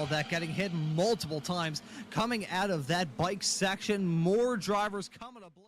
of that, getting hit multiple times. Coming out of that bike section, more drivers coming to blows.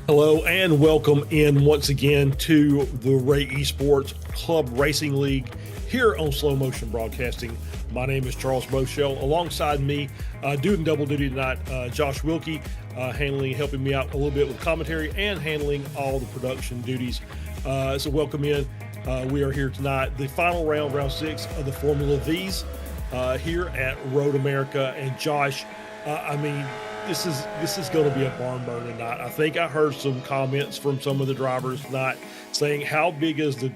Hello and welcome in once again to the Ray Esports Club Racing League here on Slow Motion Broadcasting. My name is Charles Boshell. Alongside me, doing double duty tonight, Josh Wilkie, helping me out a little bit with commentary and handling all the production duties. So welcome in. We are here tonight, the final round, round 6 of the Formula Vees here at Road America. And Josh, this is going to be a barn burner tonight. I think I heard some comments from some of the drivers tonight saying how big is the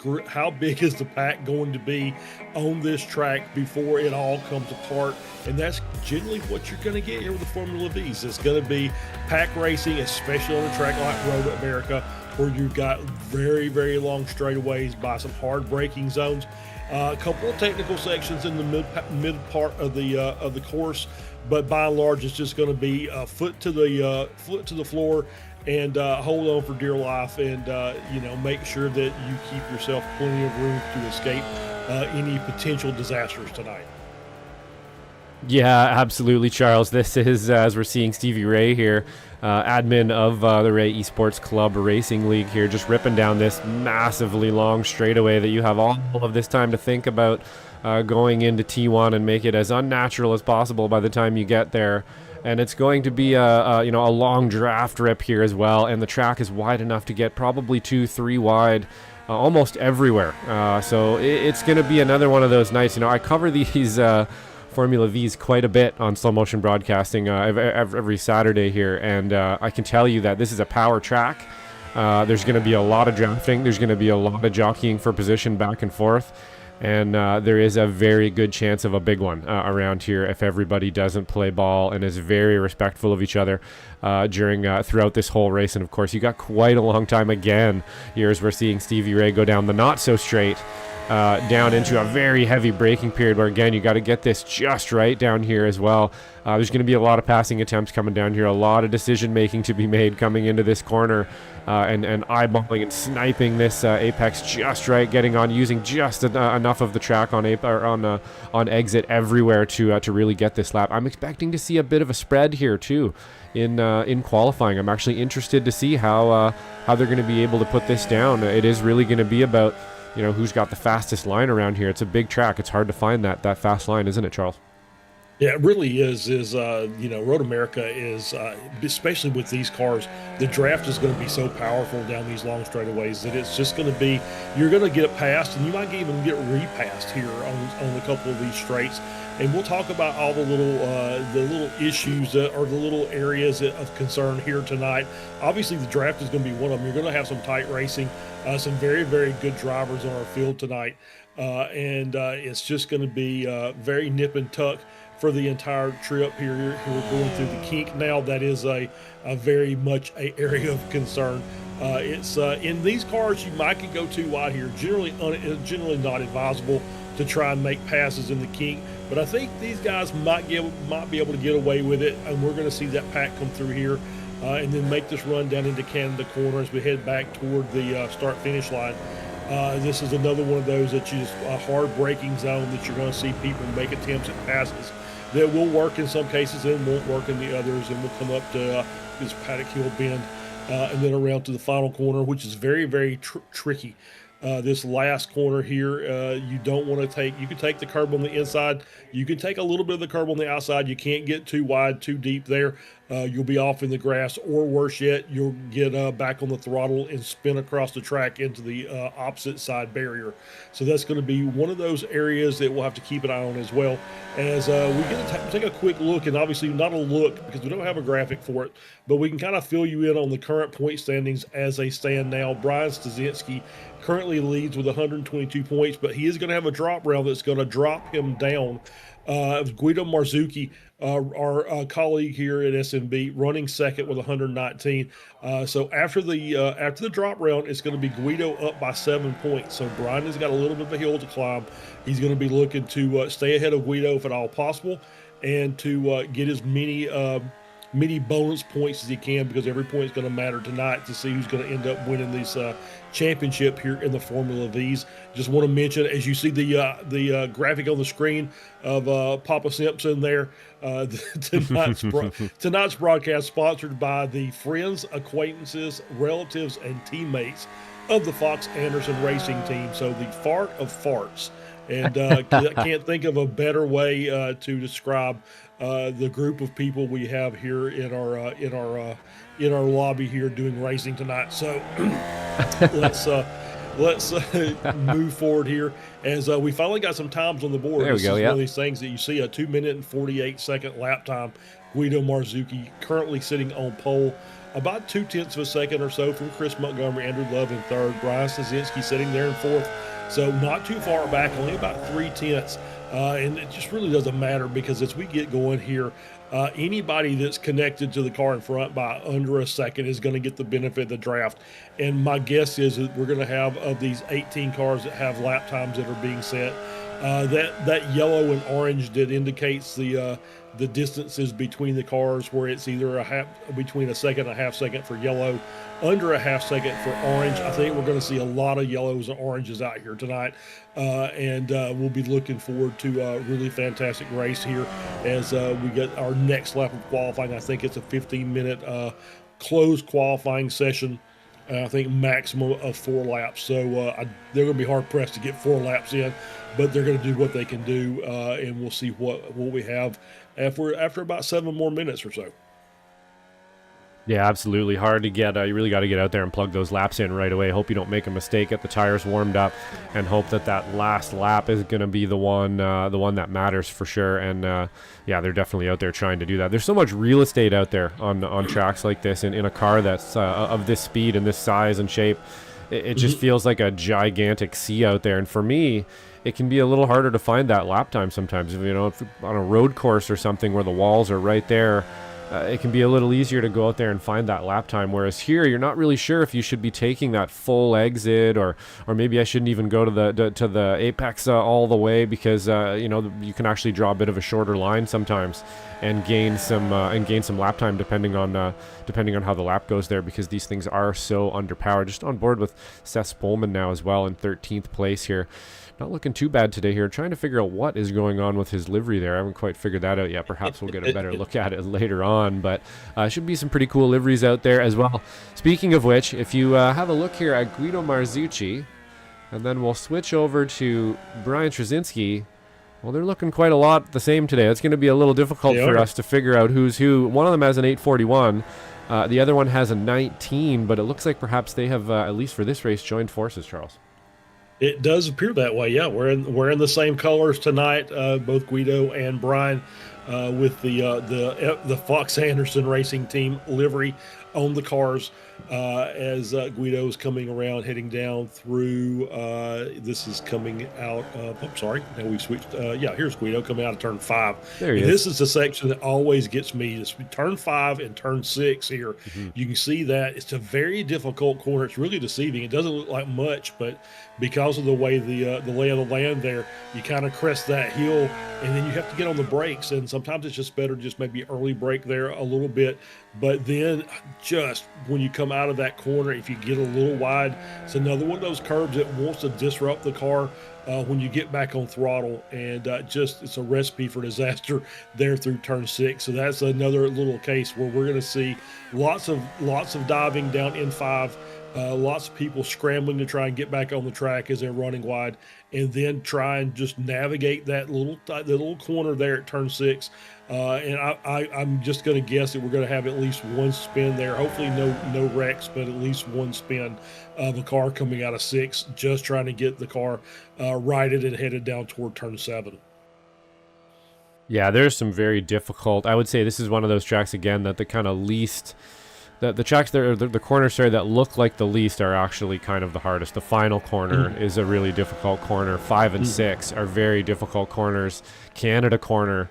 pack going to be on this track before it all comes apart, and that's generally what you're going to get here with the Formula V's. It's going to be pack racing, especially on a track like Road America, where you've got very, very long straightaways by some hard braking zones, a couple of technical sections in the mid part of the course. But by and large, it's just going to be foot to the floor, and hold on for dear life, and make sure that you keep yourself plenty of room to escape any potential disasters tonight. Yeah, absolutely, Charles. This is, as we're seeing Stevie Ray here, admin of the Ray Esports Club Racing League here, just ripping down this massively long straightaway that you have all of this time to think about going into T1 and make it as unnatural as possible by the time you get there. And it's going to be a long draft rip here as well, and the track is wide enough to get probably 2-3 wide almost everywhere. So it's going to be another one of those nights. I cover these Formula V's quite a bit on slow motion broadcasting every Saturday here, and I can tell you that this is a power track. There's going to be a lot of drafting. There's going to be a lot of jockeying for position back and forth. And there is a very good chance of a big one around here if everybody doesn't play ball and is very respectful of each other throughout this whole race. And of course, you got quite a long time again here as we're seeing Stevie Ray go down the not so straight down into a very heavy braking period where, again, you got to get this just right down here as well. There's going to be a lot of passing attempts coming down here, a lot of decision making to be made coming into this corner, and eyeballing and sniping this apex just right, getting on, using just enough of the track on exit everywhere to really get this lap. I'm expecting to see a bit of a spread here too in qualifying. I'm actually interested to see how they're going to be able to put this down. It is really going to be about who's got the fastest line around here. It's a big track. It's hard to find that fast line, isn't it, Charles? Yeah, it really is. Road America is, especially with these cars, the draft is going to be so powerful down these long straightaways that it's just going to be, you're going to get passed, and you might even get repassed here on a couple of these straights. And we'll talk about all the little issues or the little areas of concern here tonight. Obviously, the draft is going to be one of them. You're going to have some tight racing, some very, very good drivers on our field tonight. And it's just going to be very nip and tuck for the entire trip here. We're going through the kink now. That is a very much an area of concern. It's in these cars, you might could go too wide here. Generally not advisable to try and make passes in the kink, but I think these guys might be able to get away with it, and we're going to see that pack come through here and then make this run down into Canada corner as we head back toward the start-finish line. This is another one of those that is a hard braking zone that you're going to see people make attempts at passes that will work in some cases and won't work in the others, and we'll come up to this Paddock Hill bend and then around to the final corner, which is very, very tricky. This last corner here, you don't want to take, you can take the curb on the inside, you can take a little bit of the curb on the outside, you can't get too wide, too deep there. You'll be off in the grass, or worse yet, you'll get back on the throttle and spin across the track into the opposite side barrier. So that's going to be one of those areas that we'll have to keep an eye on as well. As we get to take a quick look, and obviously not a look because we don't have a graphic for it, but we can kind of fill you in on the current point standings as they stand now. Brian Stasinski currently leads with 122 points, but he is going to have a drop round that's going to drop him down. Guido Marzucchi, our colleague here at SMB, running second with 119. So after the drop round, it's going to be Guido up by 7 points. So Brian has got a little bit of a hill to climb. He's going to be looking to stay ahead of Guido if at all possible, and to get as many bonus points as he can, because every point is going to matter tonight to see who's going to end up winning this championship here in the Formula V's. Just want to mention, as you see the graphic on the screen of Papa Simpson there, tonight's broadcast sponsored by the friends, acquaintances, relatives, and teammates of the Fox Anderson Racing Team. So the fart of farts. And I can't think of a better way to describe the group of people we have here in our lobby here doing racing tonight. So let's move forward here as we finally got some times on the board. There we go. Is yeah. one of these things that you see, a 2 minute and 48 second lap time. Guido Marzucchi currently sitting on pole, about 0.2 of a second or so from Chris Montgomery, Andrew Love in third, Brian Stasinski sitting there in fourth. So not too far back, only about 0.3. And it just really doesn't matter, because as we get going here, anybody that's connected to the car in front by under a second is going to get the benefit of the draft. And my guess is that we're going to have, of these 18 cars that have lap times that are being set, that yellow and orange that indicates the distances between the cars, where it's either between a second and a half second for yellow, under a half second for orange. I think we're going to see a lot of yellows and oranges out here tonight, and we'll be looking forward to a really fantastic race here as we get our next lap of qualifying. I think it's a 15-minute closed qualifying session I think maximum of 4 laps. So they're going to be hard pressed to get 4 laps in, but they're going to do what they can do, and we'll see what we have after about 7 more minutes or so. Yeah, absolutely. Hard to get. You really got to get out there and plug those laps in right away. Hope you don't make a mistake, get the tires warmed up, and hope that last lap is going to be the one that matters for sure. And yeah, they're definitely out there trying to do that. There's so much real estate out there on tracks like this, in a car that's of this speed and this size and shape. It just feels like a gigantic sea out there. And for me, it can be a little harder to find that lap time sometimes. If on a road course or something where the walls are right there, it can be a little easier to go out there and find that lap time. Whereas here, you're not really sure if you should be taking that full exit, or maybe I shouldn't even go to the apex all the way, because you can actually draw a bit of a shorter line sometimes and gain some lap time depending on how the lap goes there, because these things are so underpowered. Just on board with Seth Spolman now as well in 13th place here. Not looking too bad today here. Trying to figure out what is going on with his livery there. I haven't quite figured that out yet. Perhaps we'll get a better look at it later on. But should be some pretty cool liveries out there as well. Speaking of which, if you have a look here at Guido Marzucci, and then we'll switch over to Brian Trzynski. Well, they're looking quite a lot the same today. It's going to be a little difficult for us to figure out who's who. One of them has an 841. The other one has a 19, but it looks like perhaps they have, at least for this race, joined forces, Charles. It does appear that way. Yeah, we're in the same colors tonight, both Guido and Brian, with the Fox Anderson Racing Team livery on the cars, as Guido is coming around, heading down through. This is coming out of. I'm sorry. Now we've switched. Here's Guido coming out of turn 5. There he is. This is the section that always gets me. It's turn 5 and turn 6 here. Mm-hmm. You can see that it's a very difficult corner. It's really deceiving. It doesn't look like much, but because of the way the lay of the land there, you kind of crest that hill, and then you have to get on the brakes. And sometimes it's just better to just maybe early brake there a little bit. But then just when you come out of that corner, if you get a little wide, it's another one of those curves that wants to disrupt the car when you get back on throttle. And it's a recipe for disaster there through turn 6. So that's another little case where we're going to see lots of diving down N5. Lots of people scrambling to try and get back on the track as they're running wide, and then try and just navigate that little corner there at turn 6. And I'm just going to guess that we're going to have at least one spin there. Hopefully no wrecks, but at least one spin of a car coming out of 6, just trying to get the car righted and headed down toward turn 7. Yeah, there's some very difficult. I would say this is one of those tracks again that the kind of least. The tracks there, the corners, sorry, that look like the least are actually kind of the hardest. The final corner is a really difficult corner. 5 and 6 are very difficult corners. Canada corner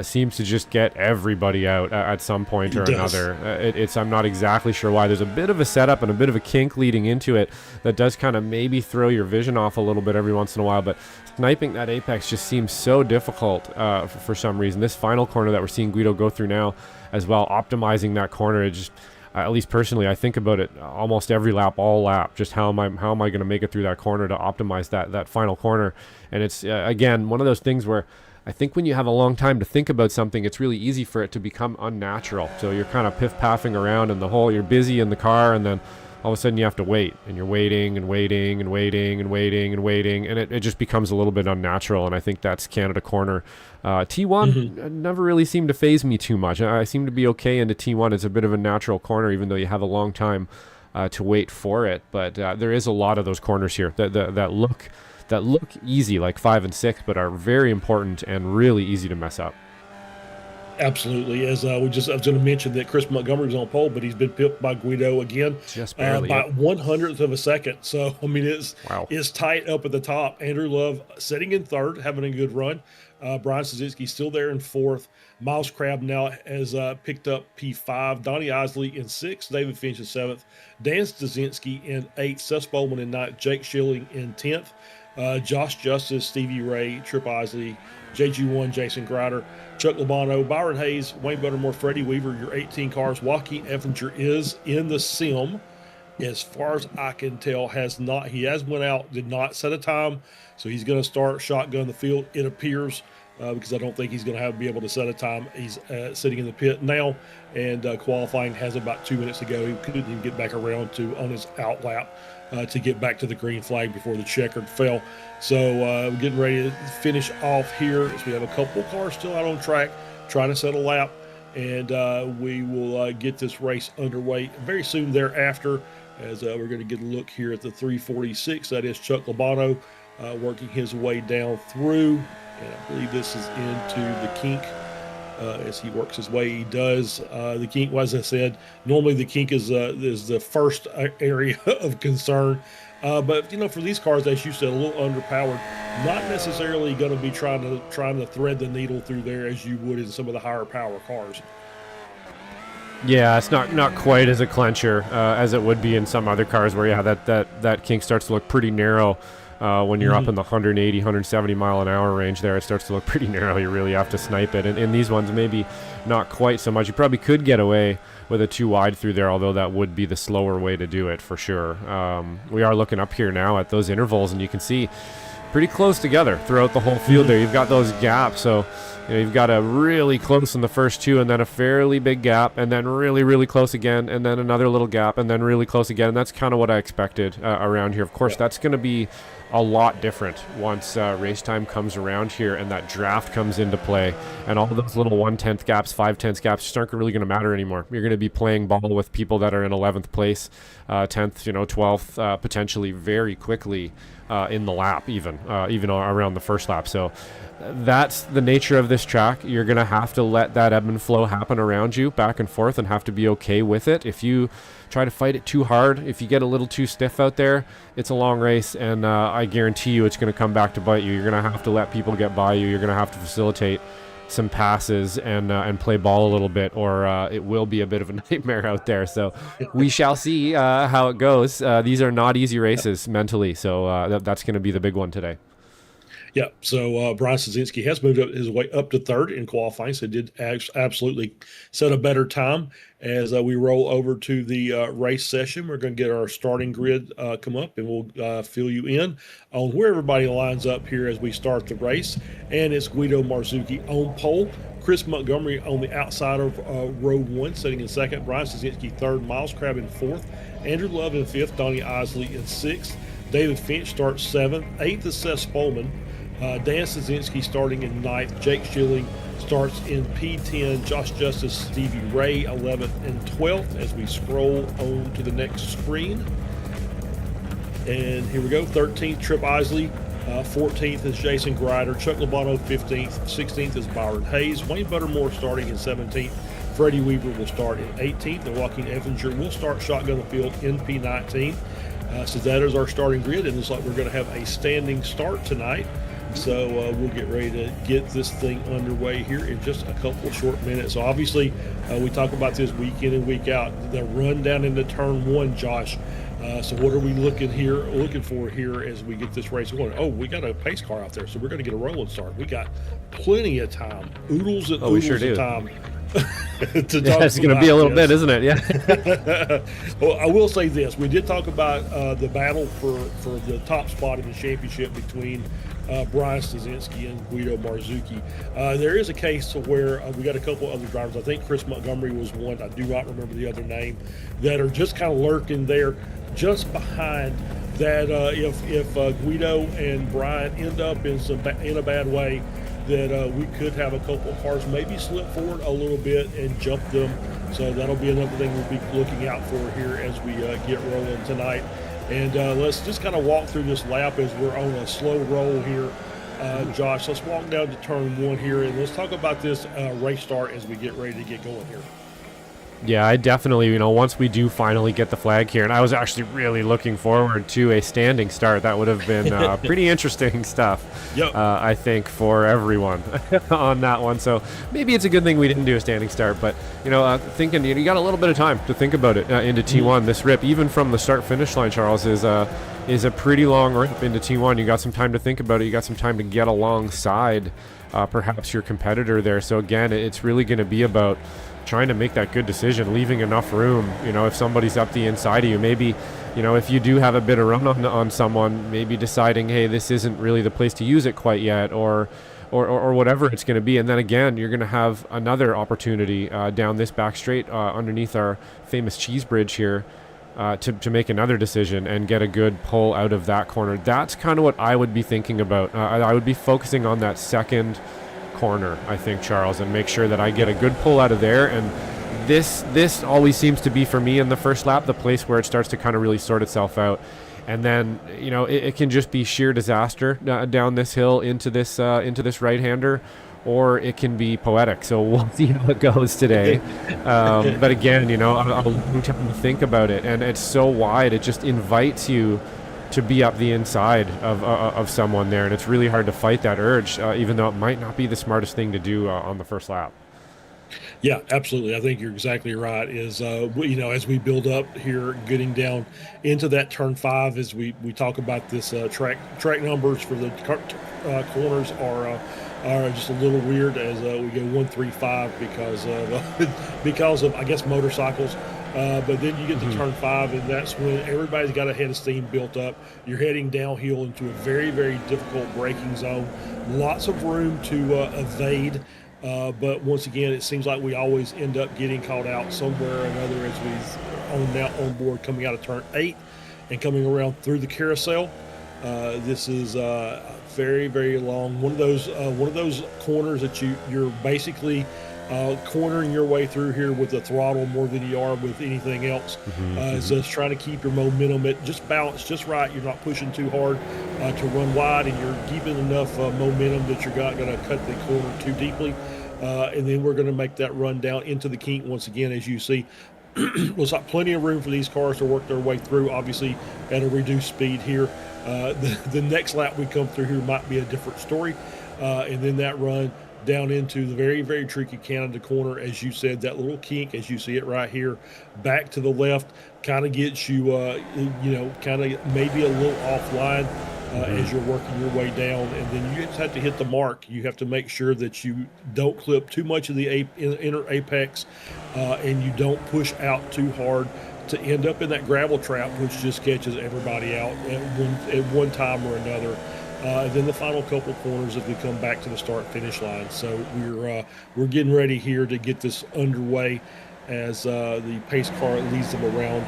seems to just get everybody out at some point or another. I'm not exactly sure why. There's a bit of a setup and a bit of a kink leading into it that does kind of maybe throw your vision off a little bit every once in a while, but sniping that apex just seems so difficult for some reason. This final corner that we're seeing Guido go through now as well, optimizing that corner, it just at least personally, I think about it almost every lap, all lap. Just how am I going to make it through that corner to optimize that final corner? And it's again one of those things where I think when you have a long time to think about something, it's really easy for it to become unnatural. So you're kind of piff-paffing around in the hole. You're busy in the car, and then all of a sudden you have to wait, and you're waiting and waiting and waiting and waiting and waiting, and it just becomes a little bit unnatural. And I think that's Canada corner. T1 never really seemed to phase me too much. I seem to be okay into T1. It's a bit of a natural corner, even though you have a long time to wait for it. But there is a lot of those corners here that look easy, like 5 and 6, but are very important and really easy to mess up. Absolutely. As I was going to mention that Chris Montgomery was on pole, but he's been pipped by Guido again, just barely, by 1/100th of a second. So I mean, it's tight up at the top. Andrew Love sitting in 3rd, having a good run. Brian Trzynski still there in 4th. Miles Crabb now has picked up P5. Donnie Isley in 6th. David Finch in 7th. Dan Stasinski in 8th. Seth Bowman in 9th. Jake Schilling in 10th. Josh Justice, Stevie Ray, Trip Isley, JG1, Jason Grider, Chuck Labano, Byron Hayes, Wayne Buttermore, Freddie Weaver, your 18 cars. Joaquin Effinger is in the sim. As far as I can tell, he has went out, did not set a time, so he's going to start shotgun the field. It appears because I don't think he's going to be able to set a time. He's sitting in the pit now, and qualifying has about 2 minutes to go. He couldn't even get back around on his out lap to get back to the green flag before the checkered fell. So we're getting ready to finish off here as we have a couple cars still out on track trying to set a lap, and we will get this race underway very soon thereafter, as we're going to get a look here at the 346. That is Chuck Labano working his way down through. And I believe this is into the kink as he works his way. He does the kink. As I said, normally the kink is the first area of concern. But for these cars, as you said, a little underpowered. Not necessarily going to be trying to thread the needle through there as you would in some of the higher power cars. Yeah, it's not quite as a clencher as it would be in some other cars where that kink starts to look pretty narrow. When you're up in the 180, 170 mile an hour range there, it starts to look pretty narrow. You really have to snipe it. And in these ones, maybe not quite so much. You probably could get away with a too wide through there, although that would be the slower way to do it for sure. We are looking up here now at those intervals, and you can see pretty close together throughout the whole field there. You've got those gaps. So you've got a really close in the first two, and then a fairly big gap, and then really, really close again, and then another little gap, and then really close again. And that's kind of what I expected around here. Of course, that's going to be a lot different once race time comes around here and that draft comes into play, and all of those little 1/10 gaps, 5/10 gaps just aren't really going to matter anymore. You're going to be playing ball with people that are in 11th place, 10th, 12th, potentially very quickly in the lap, even around the first lap. So that's the nature of this track. You're going to have to let that ebb and flow happen around you back and forth and have to be okay with it. If you try to fight it too hard, if you get a little too stiff out there, it's a long race, and I guarantee you it's going to come back to bite you. You're going to have to let people get by you. You're going to have to facilitate some passes and play ball a little bit, or it will be a bit of a nightmare out there. So we shall see how it goes. These are not easy races mentally, so that's going to be the big one today. Yeah, so Brian Szynski has moved up his way up to third in qualifying, so did absolutely set a better time. As we roll over to the race session, we're going to get our starting grid come up, and we'll fill you in on where everybody lines up here as we start the race. And it's Guido Marzouki on pole, Chris Montgomery on the outside of row one, sitting in second, Brian Szynski third, Miles Crabb in fourth, Andrew Love in fifth, Donnie Isley in sixth, David Finch starts seventh, eighth is Seth Spolman, Dan Szynski starting in ninth, Jake Schilling starts in P10, Josh Justice, Stevie Ray 11th and 12th as we scroll on to the next screen. And here we go, 13th, Trip Isley, 14th is Jason Grider, Chuck Labano 15th, 16th is Byron Hayes, Wayne Buttermore starting in 17th, Freddie Weaver will start in 18th, and Joaquin Evinger will start shotgun the field in P19. So that is our starting grid, and it looks like we're going to have a standing start tonight. So we'll get ready to get this thing underway here in just a couple of short minutes. So obviously, we talk about this week in and week out. The run down into turn one, Josh. So what are we looking for here as we get this race going? Oh, we got a pace car out there, so we're going to get a rolling start. We got plenty of time, oodles and oodles of time. It's going to be a little bit, isn't it? Yeah. Well, I will say this: we did talk about the battle for the top spot in the championship between Brian Szynski and Guido Marzouki. There is a case where we got a couple other drivers. I think Chris Montgomery was one. I do not remember the other name, that are just kind of lurking there, just behind that. If Guido and Brian end up in a bad way, that we could have a couple of cars maybe slip forward a little bit and jump them. So that'll be another thing we'll be looking out for here as we get rolling tonight. And let's just kind of walk through this lap as we're on a slow roll here. Josh, let's walk down to turn one here, and let's talk about this race start as we get ready to get going here. Yeah, I definitely, once we do finally get the flag here, and I was actually really looking forward to a standing start. That would have been pretty interesting stuff, yep. I think, for everyone on that one. So maybe it's a good thing we didn't do a standing start, but, thinking, you got a little bit of time to think about it into T1. This rip, even from the start-finish line, Charles, is a pretty long rip into T1. You got some time to think about it. You got some time to get alongside perhaps your competitor there. So, again, it's really going to be about trying to make that good decision, leaving enough room. If somebody's up the inside of you, maybe, if you do have a bit of run on someone, maybe deciding, hey, this isn't really the place to use it quite yet, or or whatever it's going to be. And then again, you're going to have another opportunity down this back straight underneath our famous cheese bridge here to make another decision and get a good pull out of that corner. That's kind of what I would be thinking about. I would be focusing on that second corner, I think, Charles, and make sure that I get a good pull out of there. And this always seems to be, for me in the first lap, the place where it starts to kind of really sort itself out. And then, you know, it can just be sheer disaster down this hill into this right-hander, or it can be poetic. So we'll see how it goes today. But again, you know, I'll have to think about it. And it's so wide, it just invites you to be up the inside of someone there. And it's really hard to fight that urge, even though it might not be the smartest thing to do on the first lap. Yeah, absolutely. I think you're exactly right. You know, as we build up here, getting down into that turn 5, as we talk about this track numbers for the corners are just a little weird, as we go 1, 3, 5 because of I guess motorcycles. But then you get to turn 5, and that's when everybody's got a head of steam built up. You're heading downhill into a very, very difficult braking zone. Lots of room to evade. But once again, it seems like we always end up getting caught out somewhere or another as we on board coming out of turn 8 and coming around through the carousel. This is very, very long. One of those corners that you're basically cornering your way through here with the throttle more than you are with anything else. It's just trying to keep your momentum at just balance just right. You're not pushing too hard to run wide, and you're keeping enough momentum that you're not going to cut the corner too deeply. And then we're going to make that run down into the kink once again, as you see. There's like plenty of room for these cars to work their way through, obviously at a reduced speed here. The next lap we come through here might be a different story. And then that run down into the very, very tricky Canada corner, as you said, that little kink, as you see it right here, back to the left, kind of gets you, you know, kind of maybe a little offline as you're working your way down. And then you just have to hit the mark. You have to make sure that you don't clip too much of the inner apex and you don't push out too hard to end up in that gravel trap, which just catches everybody out at one time or another. And then the final couple corners as we come back to the start-finish line. So we're getting ready here to get this underway as the pace car leads them around.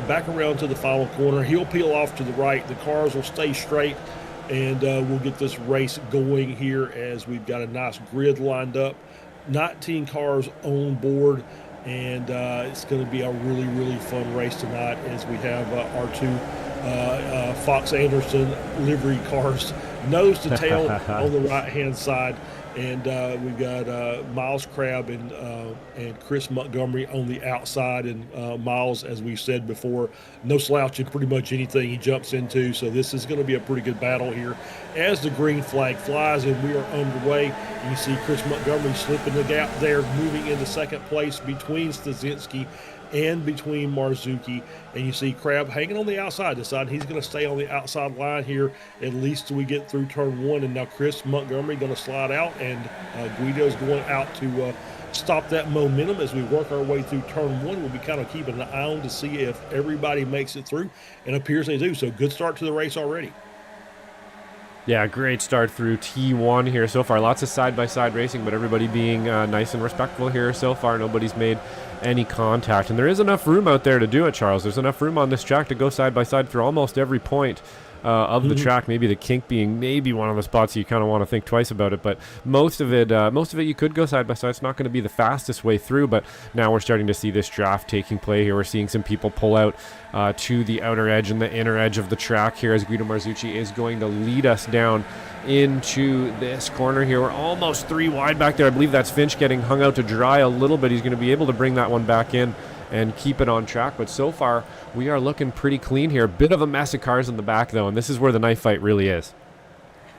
Back around to the final corner. He'll peel off to the right. The cars will stay straight, and we'll get this race going here as we've got a nice grid lined up. 19 cars on board, and it's going to be a really, really fun race tonight as we have our two Fox Anderson livery cars nose to tail on the right-hand side. And we've got Miles Crabb and Chris Montgomery on the outside. And Miles, as we've said before, no slouch in pretty much anything he jumps into. So this is going to be a pretty good battle here as the green flag flies and we are underway. You see Chris Montgomery slipping the gap there, moving into second place between Stasinski and between Marzuki. And you see Crabb hanging on the outside, deciding he's going to stay on the outside line here at least till we get through turn 1. And now Chris Montgomery going to slide out, and Guido's going out to stop that momentum as we work our way through turn 1. We'll be kind of keeping an eye on to see if everybody makes it through, and appears they do. So good start to the race already. Yeah, great start through T1 here so far. Lots of side-by-side racing, but everybody being nice and respectful here so far. Nobody's made any contact. And there is enough room out there to do it, Charles. There's enough room on this track to go side-by-side through almost every point of the track. Maybe the kink being maybe one of the spots you kind of want to think twice about it. But most of it you could go side-by-side. It's not going to be the fastest way through, but now we're starting to see this draft taking play here. We're seeing some people pull out to the outer edge and the inner edge of the track here as Guido Marzucci is going to lead us down into this corner here. We're almost 3 wide back there. I believe that's Finch getting hung out to dry a little bit. He's going to be able to bring that one back in and keep it on track. But so far, we are looking pretty clean here. Bit of a mess of cars in the back, though, and this is where the knife fight really is.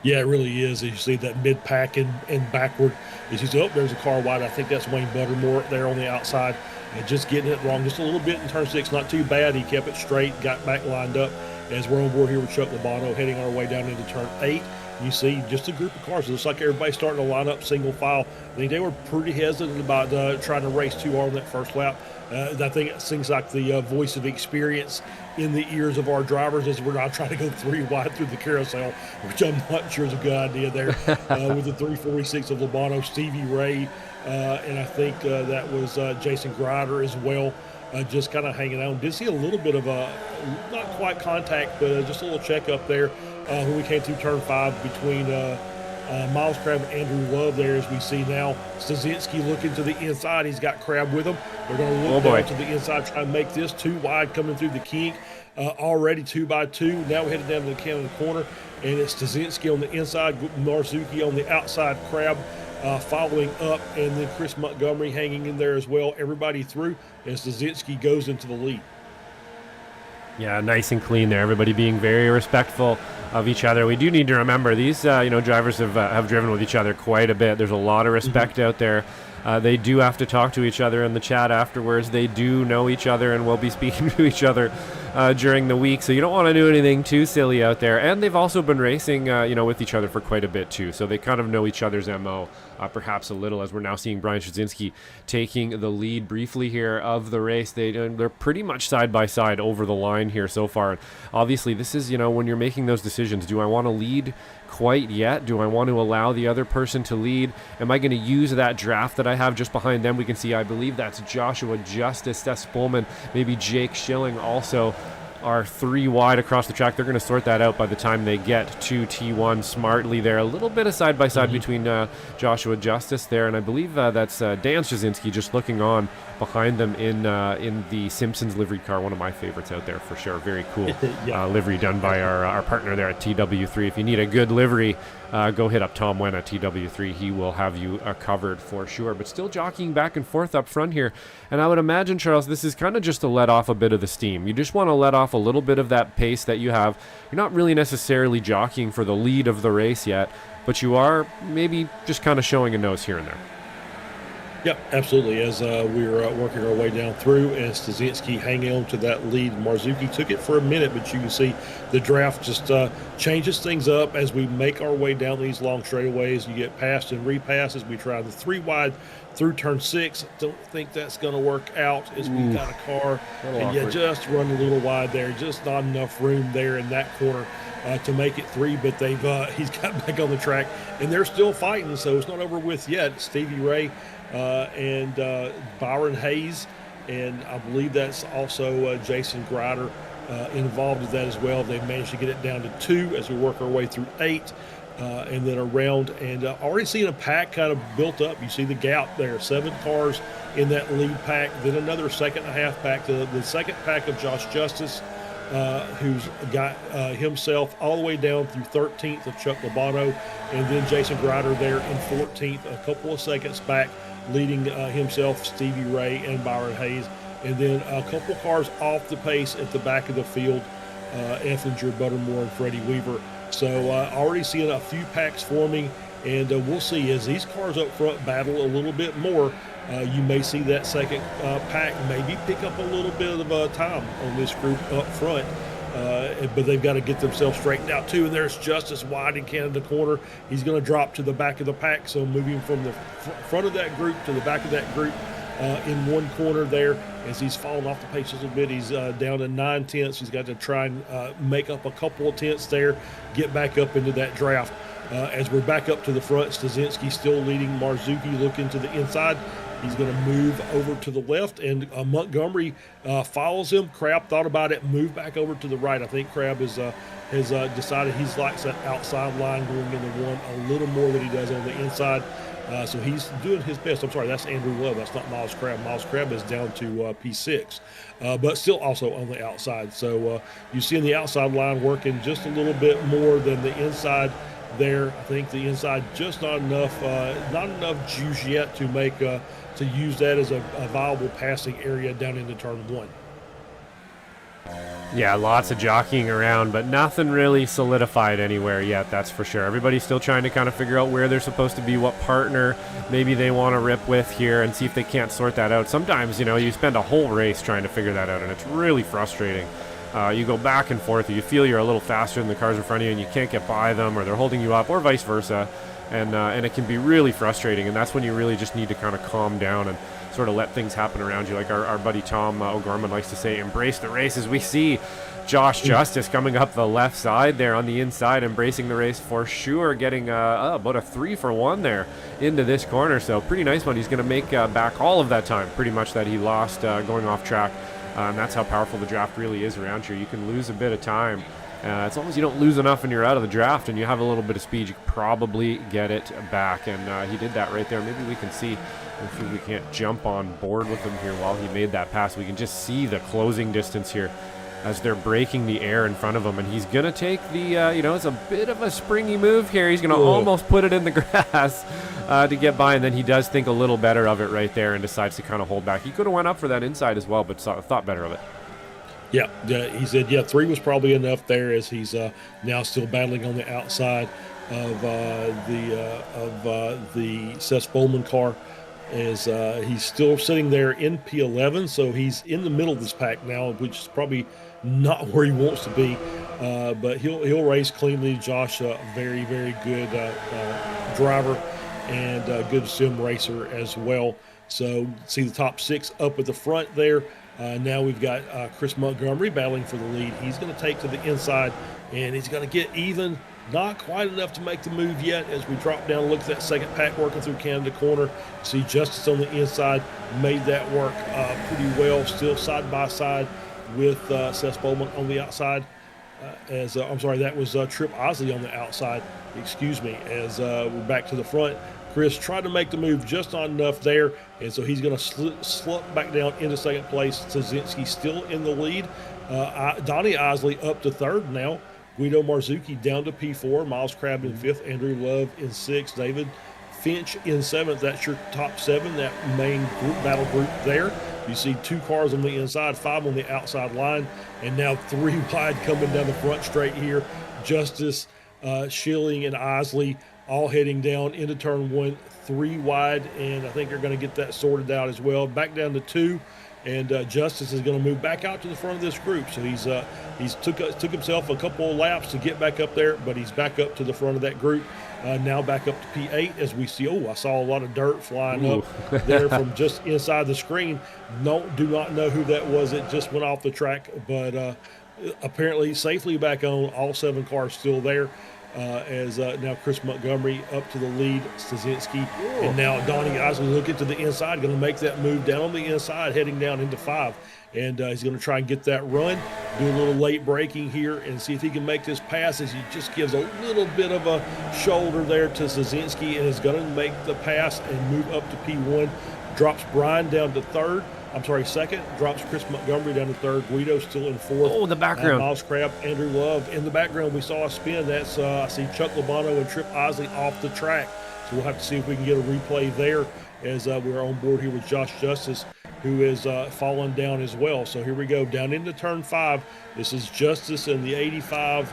Yeah, it really is. As you see that mid-pack and backward. As you see, oh, there's a car wide. I think that's Wayne Buttermore there on the outside. And just getting it wrong just a little bit in turn 6. Not too bad. He kept it straight, got back lined up. As we're on board here with Chuck Labano, heading our way down into turn 8. you see just a group of cars. It looks like everybody's starting to line up single file. I think they were pretty hesitant about trying to race too hard on that first lap. I think it seems like the voice of experience in the ears of our drivers as we're not trying to go 3 wide through the carousel, which I'm not sure is a good idea there. With the 346 of Lobano, Stevie Ray, and I think that was Jason Grider as well, just kind of hanging on. Did see a little bit of a, not quite contact, but just a little check up there when we came through turn 5 between Miles Crabb and Andrew Love there, as we see now. Stasinski looking to the inside. He's got Crabb with him. They're going to look down to the inside, try and make this 2 wide coming through the kink. Already 2 by 2. Now we're headed down to the Canada corner, and it's Stasinski on the inside, Marzuki on the outside, Crabb following up, and then Chris Montgomery hanging in there as well. Everybody through, and Stasinski goes into the lead. Yeah, nice and clean there. Everybody being very respectful of each other. We do need to remember these, drivers have driven with each other quite a bit. There's a lot of respect out there. They do have to talk to each other in the chat afterwards. They do know each other and will be speaking to each other during the week. So you don't want to do anything too silly out there. And they've also been racing, with each other for quite a bit too. So they kind of know each other's MO, perhaps a little, as we're now seeing Brian Stasinski taking the lead briefly here of the race. They're pretty much side by side over the line here so far. And obviously this is, when you're making those decisions, do I want to lead quite yet? Do I want to allow the other person to lead? Am I going to use that draft that I have just behind them? We can see, I believe that's Joshua Justice, Seth Spolman, maybe Jake Schilling also are 3 wide across the track. They're going to sort that out by the time they get to T1 smartly there. A little bit of side-by-side between Joshua Justice there, and I believe that's Dan Straczynski just looking on behind them in the Simpsons livery car, one of my favorites out there for sure. Very cool livery done by our partner there at TW3. If you need a good livery, go hit up Tom Wen at TW3. He will have you covered for sure. But still jockeying back and forth up front here. And I would imagine, Charles, this is kind of just to let off a bit of the steam. You just want to let off a little bit of that pace that you have. You're not really necessarily jockeying for the lead of the race yet, but you are maybe just kind of showing a nose here and there. Yep, absolutely. As we were working our way down through, and Stasinski hanging on to that lead. Marzuki took it for a minute, but you can see the draft just changes things up as we make our way down these long straightaways. You get passed and repasses. We try the 3 wide through turn 6. Don't think that's going to work out as we got a car. And you just run a little wide there. Just not enough room there in that corner to make it 3, but he's got back on the track, and they're still fighting, so it's not over with yet. Stevie Ray and Byron Hayes, and I believe that's also Jason Grider involved with that as well. They managed to get it down to 2 as we work our way through 8 and then around, and already seeing a pack kind of built up. You see the gap there, 7 cars in that lead pack, then another second and a half pack, the second pack of Josh Justice, who's got himself all the way down through 13th of Chuck Lobano, and then Jason Grider there in 14th, a couple of seconds back, leading himself, Stevie Ray, and Byron Hayes. And then a couple cars off the pace at the back of the field, Effinger, Buttermore, and Freddie Weaver. So already seeing a few packs forming, and we'll see as these cars up front battle a little bit more. You may see that second pack maybe pick up a little bit of time on this group up front. But they've got to get themselves straightened out too. And there's Justice wide in Canada corner. He's going to drop to the back of the pack. So moving from the front of that group to the back of that group in one corner there, as he's fallen off the pace a little bit. He's down to 9 tenths. He's got to try and make up a couple of tenths there, get back up into that draft. As we're back up to the front, Stasinski still leading. Marzuki looking to the inside. He's going to move over to the left, and Montgomery follows him. Crabb thought about it, moved back over to the right. I think Crabb has decided he likes that outside line going into one a little more than he does on the inside. So he's doing his best. I'm sorry, that's Andrew Love. That's not Miles Crabb. Miles Crabb is down to P6, but still also on the outside. So you see in the outside line working just a little bit more than the inside there. I think the inside just not enough juice yet to make to use that as a viable passing area down into turn 1. Yeah, lots of jockeying around, but nothing really solidified anywhere yet, that's for sure. Everybody's still trying to kind of figure out where they're supposed to be, what partner maybe they want to rip with here, and see if they can't sort that out. Sometimes, you spend a whole race trying to figure that out, and it's really frustrating you go back and forth, or you feel you're a little faster than the cars in front of you and you can't get by them, or they're holding you up, or vice versa. And it can be really frustrating, and that's when you really just need to kind of calm down and sort of let things happen around you. Like our buddy Tom O'Gorman likes to say, embrace the race. As we see Josh Justice coming up the left side there on the inside, embracing the race for sure, getting about a 3-for-1 there into this corner. So pretty nice one. He's going to make back all of that time pretty much that he lost going off track. And that's how powerful the draft really is around here. You can lose a bit of time. As long as you don't lose enough and you're out of the draft and you have a little bit of speed, you can probably get it back. And he did that right there. Maybe we can see if we can't jump on board with him here while he made that pass. We can just see the closing distance here as they're breaking the air in front of him. And he's going to take the, it's a bit of a springy move here. He's going to almost put it in the grass to get by. And then he does think a little better of it right there and decides to kind of hold back. He could have went up for that inside as well, but thought better of it. Yeah, he said, 3 was probably enough there, as he's now still battling on the outside of the Seth Bowman car, as he's still sitting there in P11, so he's in the middle of this pack now, which is probably not where he wants to be, but he'll race cleanly. Josh, very, very good driver and good sim racer as well. So see the top 6 up at the front there. Now we've got Chris Montgomery battling for the lead. He's going to take to the inside, and he's going to get even. Not quite enough to make the move yet. As we drop down and look at that second pack working through Canada corner, see Justice on the inside made that work pretty well. Still side by side with Seth Bowman on the outside. That was Trip Osley on the outside. Excuse me. As we're back to the front, Chris tried to make the move, just not enough there, and so he's going to slump back down into second place. Szynski still in the lead. Donnie Osley up to third now. Guido Marzucchi down to P4. Miles Crabb in fifth. Andrew Love in sixth. David Finch in seventh. That's your top 7, that main battle group there. You see 2 cars on the inside, 5 on the outside line, and now 3 wide coming down the front straight here. Justice, Schilling, and Osley all heading down into turn 1, 3 wide, and I think they're going to get that sorted out as well. Back down to 2, and Justice is going to move back out to the front of this group. So he's took himself a couple of laps to get back up there, but he's back up to the front of that group. Now back up to P8 as we see. I saw a lot of dirt flying up there from just inside the screen. Do not know who that was. It just went off the track, but apparently safely back on. All 7 cars still there. As now Chris Montgomery up to the lead, Szynski, and now Donnie Osley looking to the inside, going to make that move down on the inside, heading down into 5, and he's going to try and get that run, do a little late braking here, and see if he can make this pass, as he just gives a little bit of a shoulder there to Szynski, and is going to make the pass and move up to P1, drops Brian down to second, drops Chris Montgomery down to third. Guido still in fourth. Oh, the background. Miles Crabb, Andrew Love. In the background, we saw a spin. That's, I see Chuck Labano and Trip Osley off the track. So we'll have to see if we can get a replay there, as we're on board here with Josh Justice, who is fallen down as well. So here we go, down into turn 5. This is Justice in the 85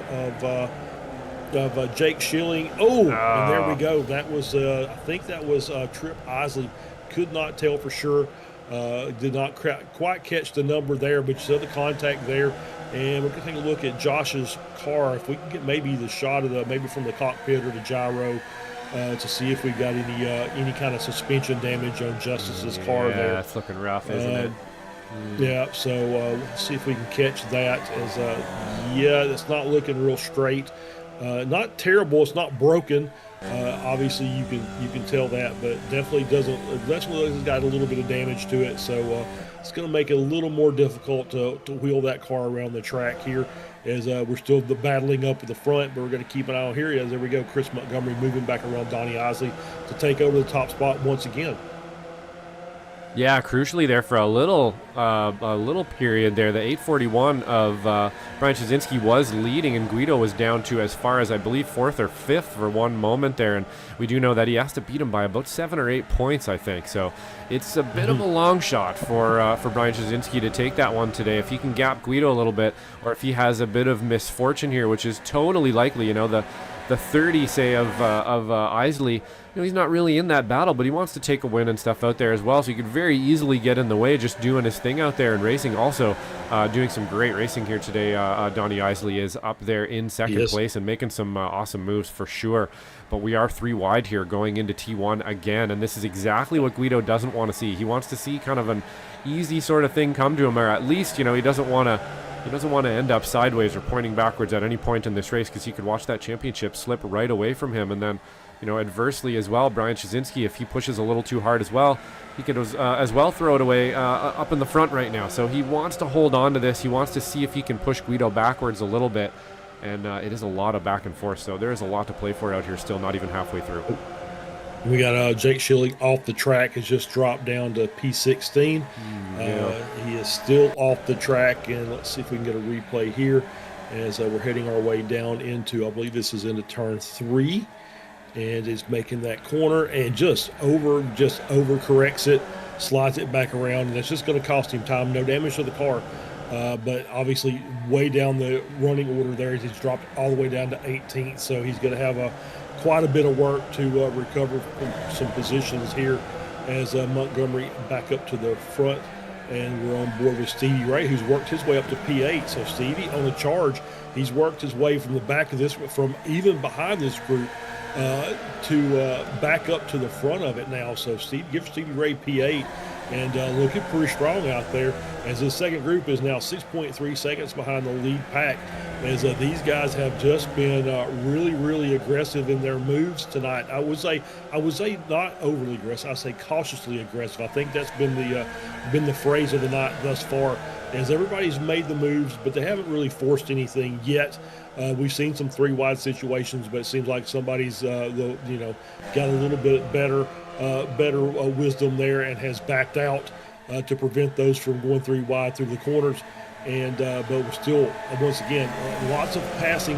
of Jake Schilling. And there we go. That was, I think that was Trip Osley. Could not tell for sure. Did not quite catch the number there, but you saw the contact there. And we're going to take a look at Josh's car. If we can get maybe the shot of maybe from the cockpit or the gyro, to see if we've got any kind of suspension damage on Justice's car there. Yeah, it's looking rough, isn't it? Yeah, so let's see if we can catch that. It's not looking real straight. Not terrible. It's not broken. Obviously, you can tell that, but definitely has got a little bit of damage to it. So it's going to make it a little more difficult to wheel that car around the track here, as we're still battling up at the front, but we're going to keep an eye on here. There we go, Chris Montgomery moving back around Donnie Osley to take over the top spot once again. Yeah, crucially there for a little period there, the 841 of Brian Szynski was leading, and Guido was down to as far as, I believe, 4th or 5th for one moment there, and we do know that he has to beat him by about 7 or 8 points, I think. So it's a bit of a long shot for Brian Szynski to take that one today. If he can gap Guido a little bit, or if he has a bit of misfortune here, which is totally likely. The the 30, say, of Isley, he's not really in that battle, but he wants to take a win and stuff out there as well. So he could very easily get in the way just doing his thing out there and racing. Also, doing some great racing here today. Donnie Isley is up there in second place and making some awesome moves for sure. But we are 3 wide here going into T1 again, and this is exactly what Guido doesn't want to see. He wants to see kind of an easy sort of thing come to him, or at least, he doesn't want to end up sideways or pointing backwards at any point in this race, because he could watch that championship slip right away from him. And then, adversely as well, Brian Shazinski, if he pushes a little too hard as well, he could as well throw it away up in the front right now. So he wants to hold on to this. He wants to see if he can push Guido backwards a little bit. And it is a lot of back and forth, so there is a lot to play for out here still, not even halfway through. We got Jake Schilling off the track, has just dropped down to P16. He is still off the track, and let's see if we can get a replay here as we're heading our way down into, I believe this is into turn 3, and is making that corner and just overcorrects it, slides it back around, and that's just going to cost him time. No damage to the car. But obviously way down the running order there, he's dropped all the way down to 18th, so he's going to have quite a bit of work to recover from some positions here as Montgomery back up to the front. And we're on board with Stevie Ray, who's worked his way up to P8. So Stevie on the charge, he's worked his way from the back of this, from even behind this group to back up to the front of it now. So give Stevie Ray P8. And looking pretty strong out there, as this second group is now 6.3 seconds behind the lead pack, as these guys have just been really, really aggressive in their moves tonight. I would say not overly aggressive. I say cautiously aggressive. I think that's been the phrase of the night thus far, as everybody's made the moves, but they haven't really forced anything yet. We've seen some 3 wide situations, but it seems like somebody's got a little bit better wisdom there and has backed out to prevent those from going 3 wide through the corners. And but we're still, once again, lots of passing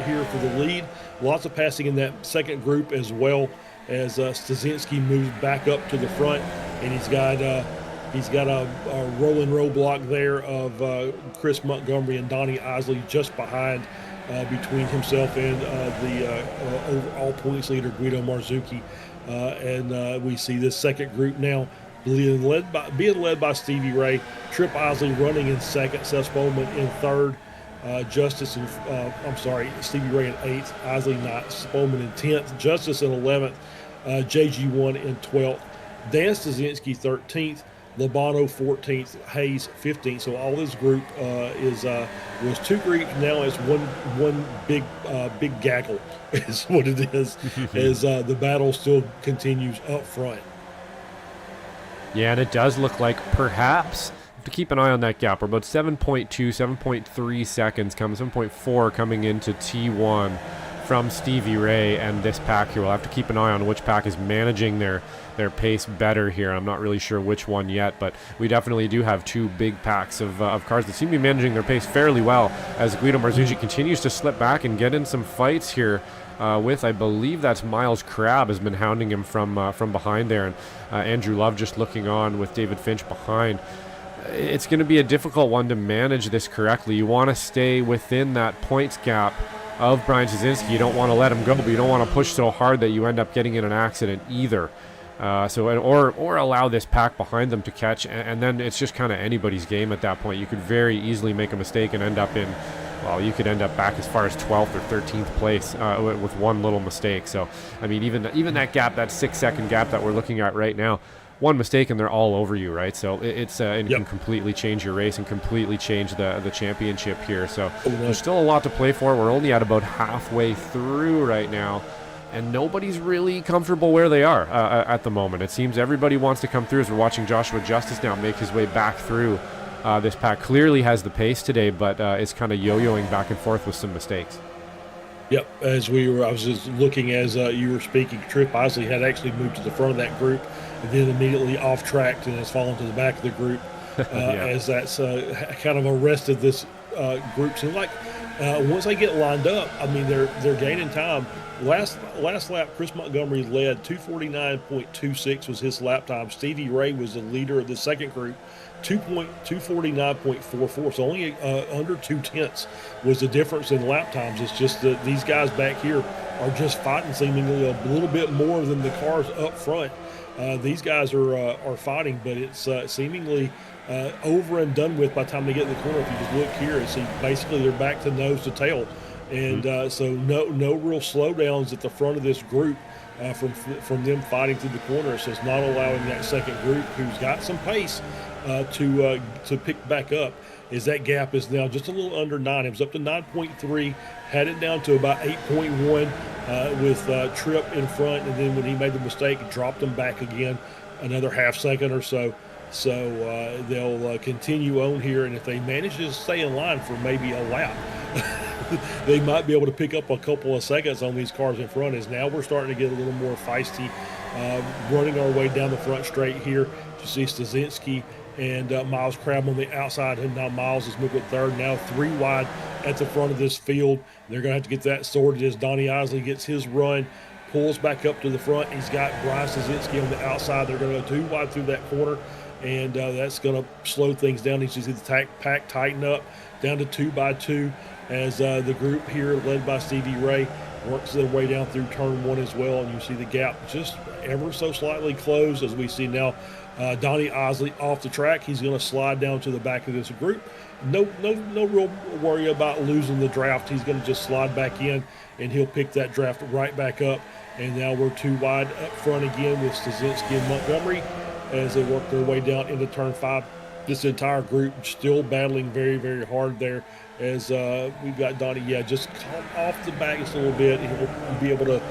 here for the lead, lots of passing in that second group, as well as Stasinski moves back up to the front, and he's got a rolling roadblock there of Chris Montgomery and Donnie Isley just behind, between himself and the overall points leader Guido Marzucchi. And we see this second group now being led by Stevie Ray, Trip Isley running in second, Seth Bowman in third, Stevie Ray in 8th, Isley 9th, Bowman in 10th, Justice in 11th, JG1 in 12th, Dan Stasinski 13th, Labano 14th, Hayes 15th. So all this group was 2 groups, now it's one big gaggle is what it is, as the battle still continues up front. Yeah, and it does look like perhaps to keep an eye on that gap. We're about 7.2, 7.3 seconds, 7.4 coming into T1 from Stevie Ray and this pack here. We'll have to keep an eye on which pack is managing their pace better here. I'm not really sure which one yet, but we definitely do have 2 big packs of cars that seem to be managing their pace fairly well, as Guido Marzucchi continues to slip back and get in some fights here with, I believe that's Miles Crabb has been hounding him from behind there, and Andrew Love just looking on with David Finch behind. It's going to be a difficult one to manage this correctly. You want to stay within that points gap of Brian Shazinski. You don't want to let him go, but you don't want to push so hard that you end up getting in an accident either. Or allow this pack behind them to catch, and then it's just kind of anybody's game at that point. You could very easily make a mistake and end up you could end up back as far as 12th or 13th place with one little mistake. So, I mean, even that gap, that 6-second gap that we're looking at right now, one mistake and they're all over you, right? So it can completely change your race and completely change the championship here. So there's still a lot to play for. We're only at about halfway through right now, and nobody's really comfortable where they are at the moment. It seems everybody wants to come through, as we're watching Joshua Justice now make his way back through. This pack clearly has the pace today, but is kind of yo-yoing back and forth with some mistakes. Yep, I was just looking as you were speaking, Trip Isley had actually moved to the front of that group and then immediately off-tracked and has fallen to the back of the group as that's kind of arrested this group. Seems like once they get lined up, I mean, they're gaining time. Last lap, Chris Montgomery led 249.26 was his lap time. Stevie Ray was the leader of the second group, 249.44. So only under 2/10 was the difference in lap times. It's just that these guys back here are just fighting seemingly a little bit more than the cars up front. These guys are fighting, but it's seemingly over and done with by the time they get in the corner. If you just look here and see, basically they're back to nose to tail. And so no real slowdowns at the front of this group from them fighting through the corner. So it's not allowing that second group, who's got some pace, to pick back up. As that gap is now just a little under 9. It was up to 9.3, had it down to about 8.1 with Tripp in front, and then when he made the mistake, dropped them back again another half second or so. So they'll continue on here, and if they manage to stay in line for maybe a lap, they might be able to pick up a couple of seconds on these cars in front. As now we're starting to get a little more feisty, running our way down the front straight here. You see Stasinski and Miles Crabb on the outside, and now Miles is moving third. Now 3 wide at the front of this field. They're going to have to get that sorted as Donnie Isley gets his run, pulls back up to the front. He's got Brian Stasinski on the outside. They're going to go 2 wide through that corner, and that's going to slow things down. You see the pack tighten up down to 2 by 2 as the group here, led by Stevie Ray, works their way down through turn 1 as well. And you see the gap just ever so slightly closed as we see now Donnie Isley off the track. He's going to slide down to the back of this group. No real worry about losing the draft. He's going to just slide back in, and he'll pick that draft right back up. And now we're 2 wide up front again with Stasinski and Montgomery as they work their way down into turn 5. This entire group still battling very, very hard there as we've got Donnie, just off the back just a little bit. He'll be able to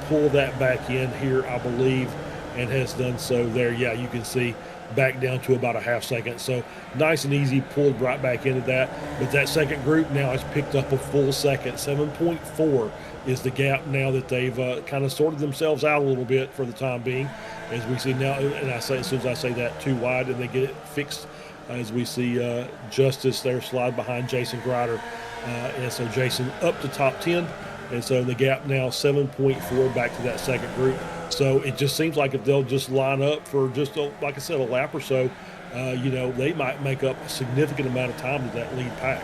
pull that back in here, I believe, and has done so there. Yeah, you can see back down to about a half second. So nice and easy, pulled right back into that. But that second group now has picked up a full second. 7.4 is the gap now that they've kind of sorted themselves out a little bit for the time being. As we see now, and I say, as soon as I say that, 2 wide, and they get it fixed, as we see Justice there slide behind Jason Grider. And so Jason up to top 10. And so the gap now 7.4 back to that second group. So it just seems like if they'll just line up for just, like I said, a lap or so, they might make up a significant amount of time to that lead pack.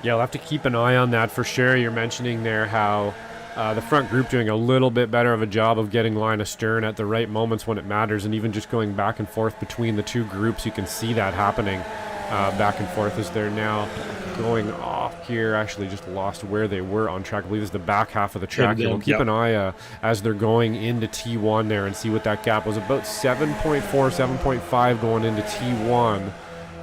Yeah, we'll have to keep an eye on that for sure. You're mentioning there how the front group doing a little bit better of a job of getting line astern at the right moments when it matters, and even just going back and forth between the 2 groups. You can see that happening back and forth as they're now going off here. Actually just lost where they were on track. I believe it's the back half of the track. We'll keep an eye as they're going into T1 there and see what that gap was. About 7.4, 7.5 going into T1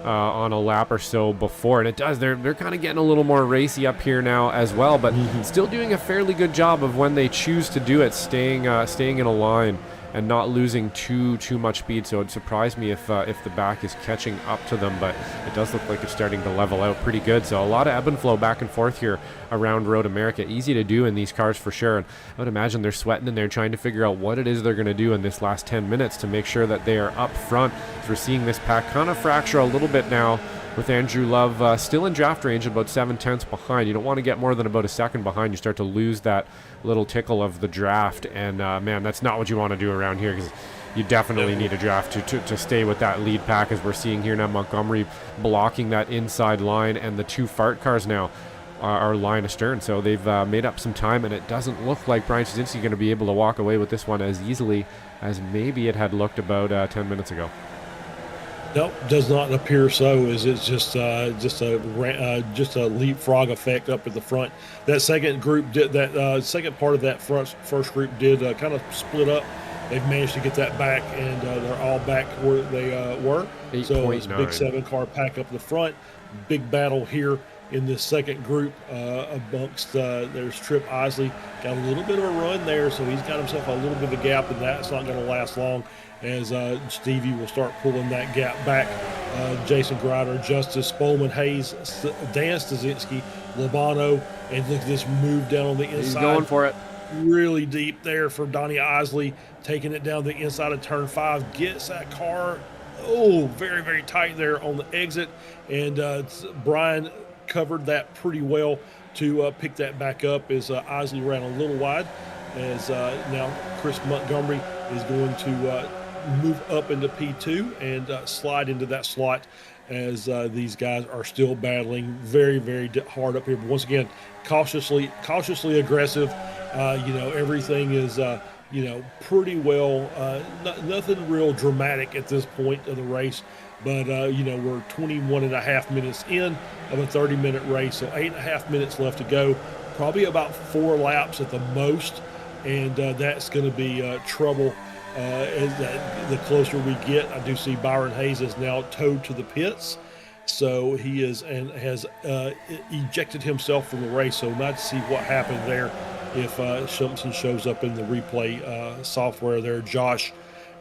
on a lap or so before. And it does, they're kind of getting a little more racy up here now as well, but still doing a fairly good job of, when they choose to do it, staying in a line and not losing too much speed. So it surprised me if the back is catching up to them, but it does look like it's starting to level out pretty good. So a lot of ebb and flow back and forth here around Road America. Easy to do in these cars for sure, and I would imagine they're sweating in there trying to figure out what it is they're going to do in this last 10 minutes to make sure that they are up front. So we're seeing this pack kind of fracture a little bit now, with Andrew Love still in draft range, about 7/10 behind. You don't want to get more than about a second behind. You start to lose that little tickle of the draft, and man, that's not what you want to do around here, because you definitely need a draft to stay with that lead pack, as we're seeing here now. Montgomery blocking that inside line, and the 2 fart cars now are line astern. So they've made up some time, and it doesn't look like Brian Stasinski going to be able to walk away with this one as easily as maybe it had looked about 10 minutes ago. Nope, does not appear so. Is it's just a leapfrog effect up at the front. That second group did that. Second part of that first group did kind of split up. They've managed to get that back, and they're all back where they were. So it's a big 7-car pack up the front. Big battle here in this second group amongst there's Tripp Isley. Got a little bit of a run there, so he's got himself a little bit of a gap, and that's not going to last long, as Stevie will start pulling that gap back. Jason Grider, Justice, Spolman, Hayes, Dan Stasinski, Labano, and look at this move down on the inside. He's going for it. Really deep there for Donnie Isley, taking it down the inside of turn 5, gets that car, very, very tight there on the exit, and Brian covered that pretty well to pick that back up as Isley ran a little wide. As now Chris Montgomery is going to move up into P2 and slide into that slot as these guys are still battling very, very hard up here. But once again, cautiously aggressive. Everything is, pretty well, nothing real dramatic at this point of the race. But, we're 21 and a half minutes in of a 30-minute race, so 8.5 minutes left to go. Probably about 4 laps at the most, and that's going to be trouble the closer we get. I do see Byron Hayes is now towed to the pits, so he is and has ejected himself from the race. So not to see what happened there if something shows up in the replay software there. Josh,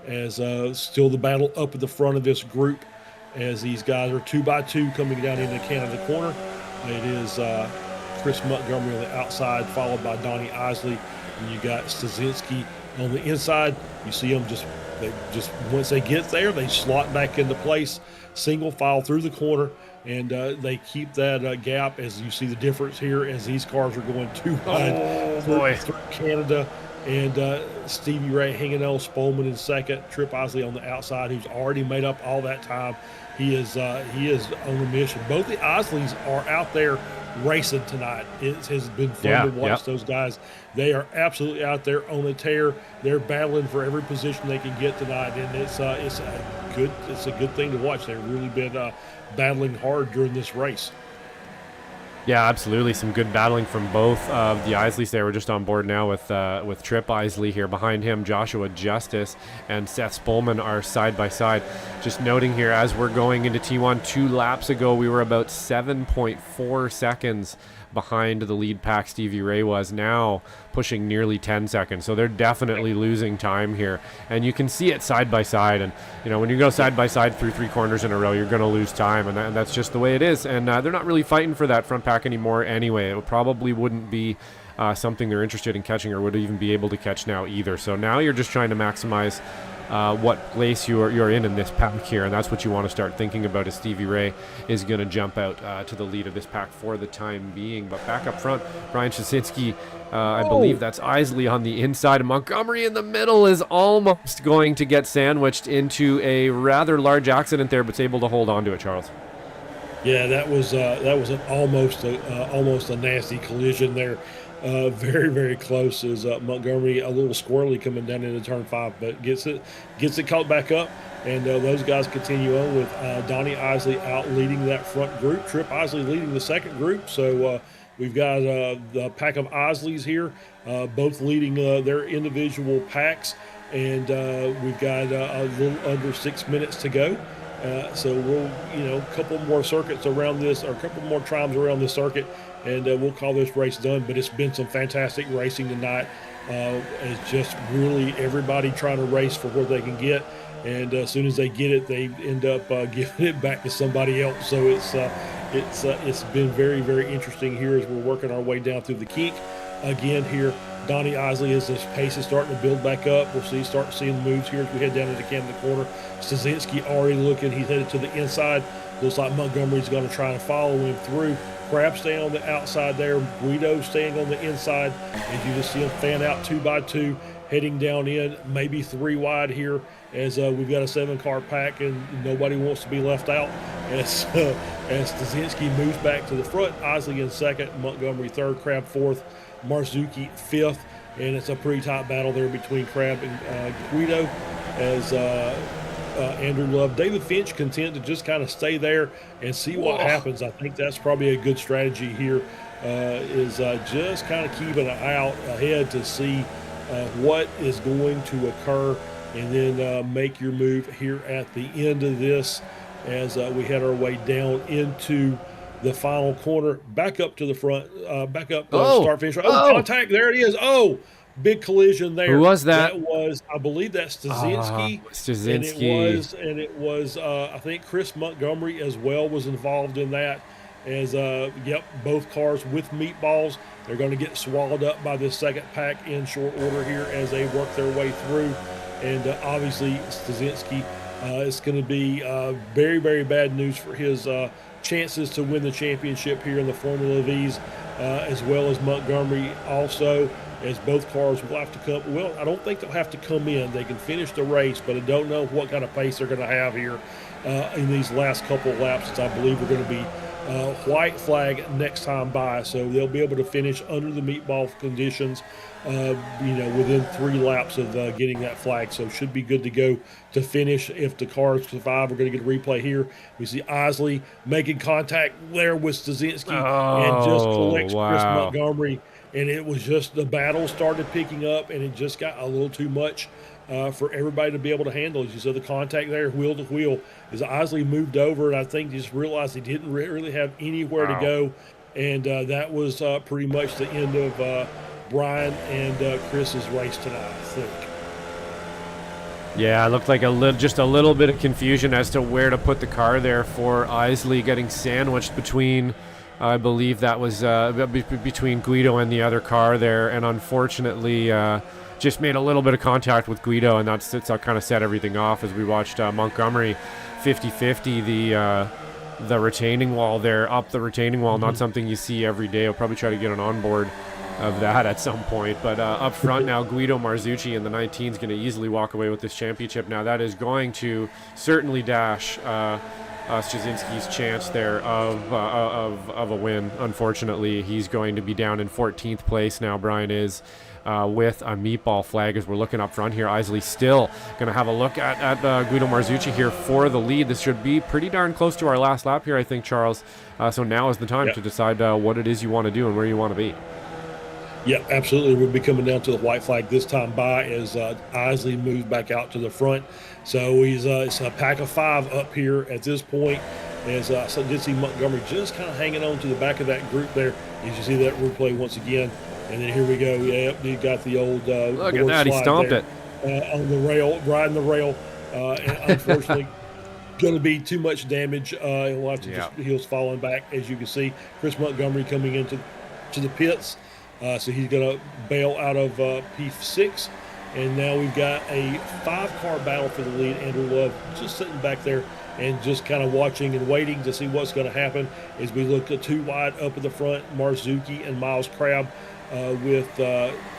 as still the battle up at the front of this group as these guys are 2 by 2 coming down into Canada corner. It is Chris Montgomery on the outside, followed by Donnie Isley, and you got Stasinski on the inside. You see them just once they get there, they slot back into place, single file through the corner, and they keep that gap. As you see the difference here, as these cars are going 2 wide through Canada, and Stevie Ray hanging on, Spolman in second, Trip Isley on the outside, who's already made up all that time. He is on a mission. Both the Isleys are out there racing tonight. It has been fun to watch those guys. They are absolutely out there on a tear. They're battling for every position they can get tonight, and it's a good thing to watch. They've really been battling hard during this race. Yeah, absolutely. Some good battling from both of the Isleys there. We're just on board now with Trip Isley here. Behind him, Joshua Justice and Seth Spolman are side by side. Just noting here, as we're going into T1, 2 laps ago, we were about 7.4 seconds behind the lead pack. Stevie Ray was now pushing nearly 10 seconds. So they're definitely losing time here. And you can see it side by side. And, when you go side by side through 3 corners in a row, you're going to lose time. And that's just the way it is. And they're not really fighting for that front pack anymore anyway. It probably wouldn't be something they're interested in catching or would even be able to catch now either. So now you're just trying to maximize what place you're in this pack here, and that's what you want to start thinking about as Stevie Ray is going to jump out to the lead of this pack for the time being. But back up front, Brian Shasinski, I believe that's Isley on the inside, and Montgomery in the middle is almost going to get sandwiched into a rather large accident there, but is able to hold on to it, Charles. Yeah, that was an almost a nasty collision there. Very, very close as Montgomery a little squirrely coming down into turn 5, but gets it caught back up, and those guys continue on with Donnie Isley out leading that front group, Trip Isley leading the second group. So we've got the pack of Isleys here, both leading their individual packs, and we've got a little under 6 minutes to go. So we'll, a couple more circuits around this, or a couple more times around this circuit, and we'll call this race done. But it's been some fantastic racing tonight. It's just really everybody trying to race for what they can get, and as soon as they get it, they end up giving it back to somebody else. So it's been very, very interesting here as we're working our way down through the kink. Again here, Donnie Isley, as this pace is starting to build back up, we'll start seeing the moves here as we head down into Canada corner. Stasinski already looking, he's headed to the inside. Looks like Montgomery's going to try and follow him through. Crab staying on the outside there, Guido staying on the inside, as you just see him fan out 2 by 2, heading down in, maybe 3 wide here, as we've got a 7-car pack and nobody wants to be left out. As Stasinski moves back to the front, Isley in second, Montgomery third, Crab fourth, Marzuki fifth, and it's a pretty tight battle there between Crab and Guido, as Andrew Love, David Finch content to just kind of stay there and see what happens. I think that's probably a good strategy here, is just kind of keeping an eye out ahead to see what is going to occur, and then make your move here at the end of this as we head our way down into the final corner, back up to the front, start finish. Contact, there it is. Big collision there. Who was that? That was, I believe that's Stasinski. And it was I think Chris Montgomery as well was involved in that, as both cars with meatballs. They're going to get swallowed up by this second pack in short order here as they work their way through. And obviously Stasinski, it's going to be very, very bad news for his chances to win the championship here in the Formula V's, as well as Montgomery also, as both cars will have to come. Well, I don't think they'll have to come in. They can finish the race, but I don't know what kind of pace they're going to have here in these last couple of laps. I believe we're going to be white flag next time by, so they'll be able to finish under the meatball conditions, within 3 laps of getting that flag. So should be good to go to finish if the cars survive. We're going to get a replay here. We see Isley making contact there with Stasinski and just collects Chris Montgomery. And it was just the battle started picking up, and it just got a little too much for everybody to be able to handle. As you saw the contact there, wheel to wheel, as Isley moved over, and I think just realized he didn't really have anywhere to go. And that was pretty much the end of Brian and Chris's race tonight, I think. Yeah, it looked like just a little bit of confusion as to where to put the car there for Isley, getting sandwiched between, I believe that was between Guido and the other car there, and unfortunately just made a little bit of contact with Guido, and that's kind of set everything off as we watched Montgomery 50-50 the retaining wall there, up the retaining wall. Not something you see every day. I'll probably try to get an onboard of that at some point, but up front now, Guido Marzucci in the 19 is going to easily walk away with this championship. Now that is going to certainly dash Stasinski's chance there of a win. Unfortunately, he's going to be down in 14th place now. Brian is with a meatball flag as we're looking up front here. Isley still going to have a look at Guido Marzucci here for the lead. This should be pretty darn close to our last lap here, I think, Charles. So now is the time to decide what it is you want to do and where you want to be. Yeah, absolutely. We'll be coming down to the white flag this time by as Isley moves back out to the front. So it's a pack of 5 up here at this point. As I did see Montgomery just kind of hanging on to the back of that group there. You can see that replay once again. And then here we go. Yep, he got the old look at that. He stomped it on the rail, riding the rail. And unfortunately, going to be too much damage. He'll have to just heels falling back, as you can see. Chris Montgomery coming into the pits. So he's going to bail out of P6. And now we've got a 5-car battle for the lead. Andrew Love just sitting back there and just kind of watching and waiting to see what's going to happen as we look at 2 wide up at the front, Marzucchi and Miles Crabb with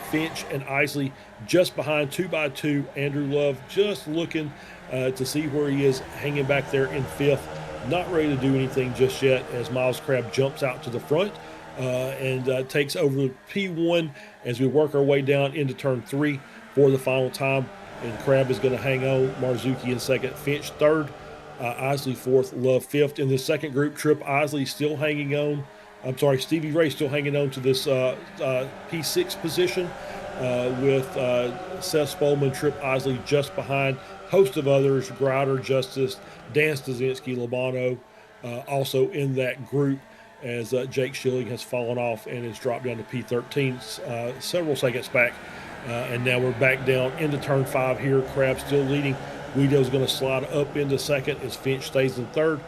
Finch and Isley just behind 2x2. Andrew Love just looking to see where he is, hanging back there in 5th. Not ready to do anything just yet as Miles Crabb jumps out to the front. And takes over the P1 as we work our way down into turn 3 for the final time. And Crabb is going to hang on. Marzucchi in 2nd, Finch 3rd, Isley 4th, Love 5th. In the second group, Trip Isley still hanging on. Stevie Ray still hanging on to this P6 position with Seth Spolman, Trip Isley just behind. Host of others, Greider, Justice, Dan Stasinski, Labano, also in that group, as Jake Schilling has fallen off and has dropped down to P13 several seconds back. And now we're back down into turn 5 here. Crabb still leading. Guido's going to slide up into 2nd as Finch stays in 3rd.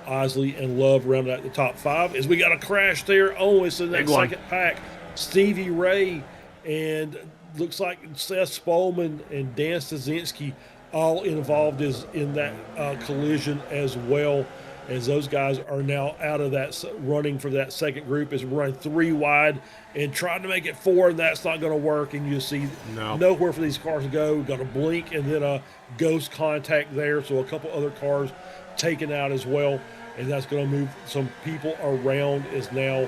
Isley and Love rounded out the top 5. As we got a crash there. Oh, it's in that second pack. Stevie Ray and looks like Seth Spolman and Dan Stasinski all involved in that collision as well, as those guys are now out of that running for that second group, as we're running 3 wide and trying to make it 4, and that's not going to work. And you see nowhere for these cars to go. We've got a blink and then a ghost contact there, so a couple other cars taken out as well, and that's going to move some people around. As now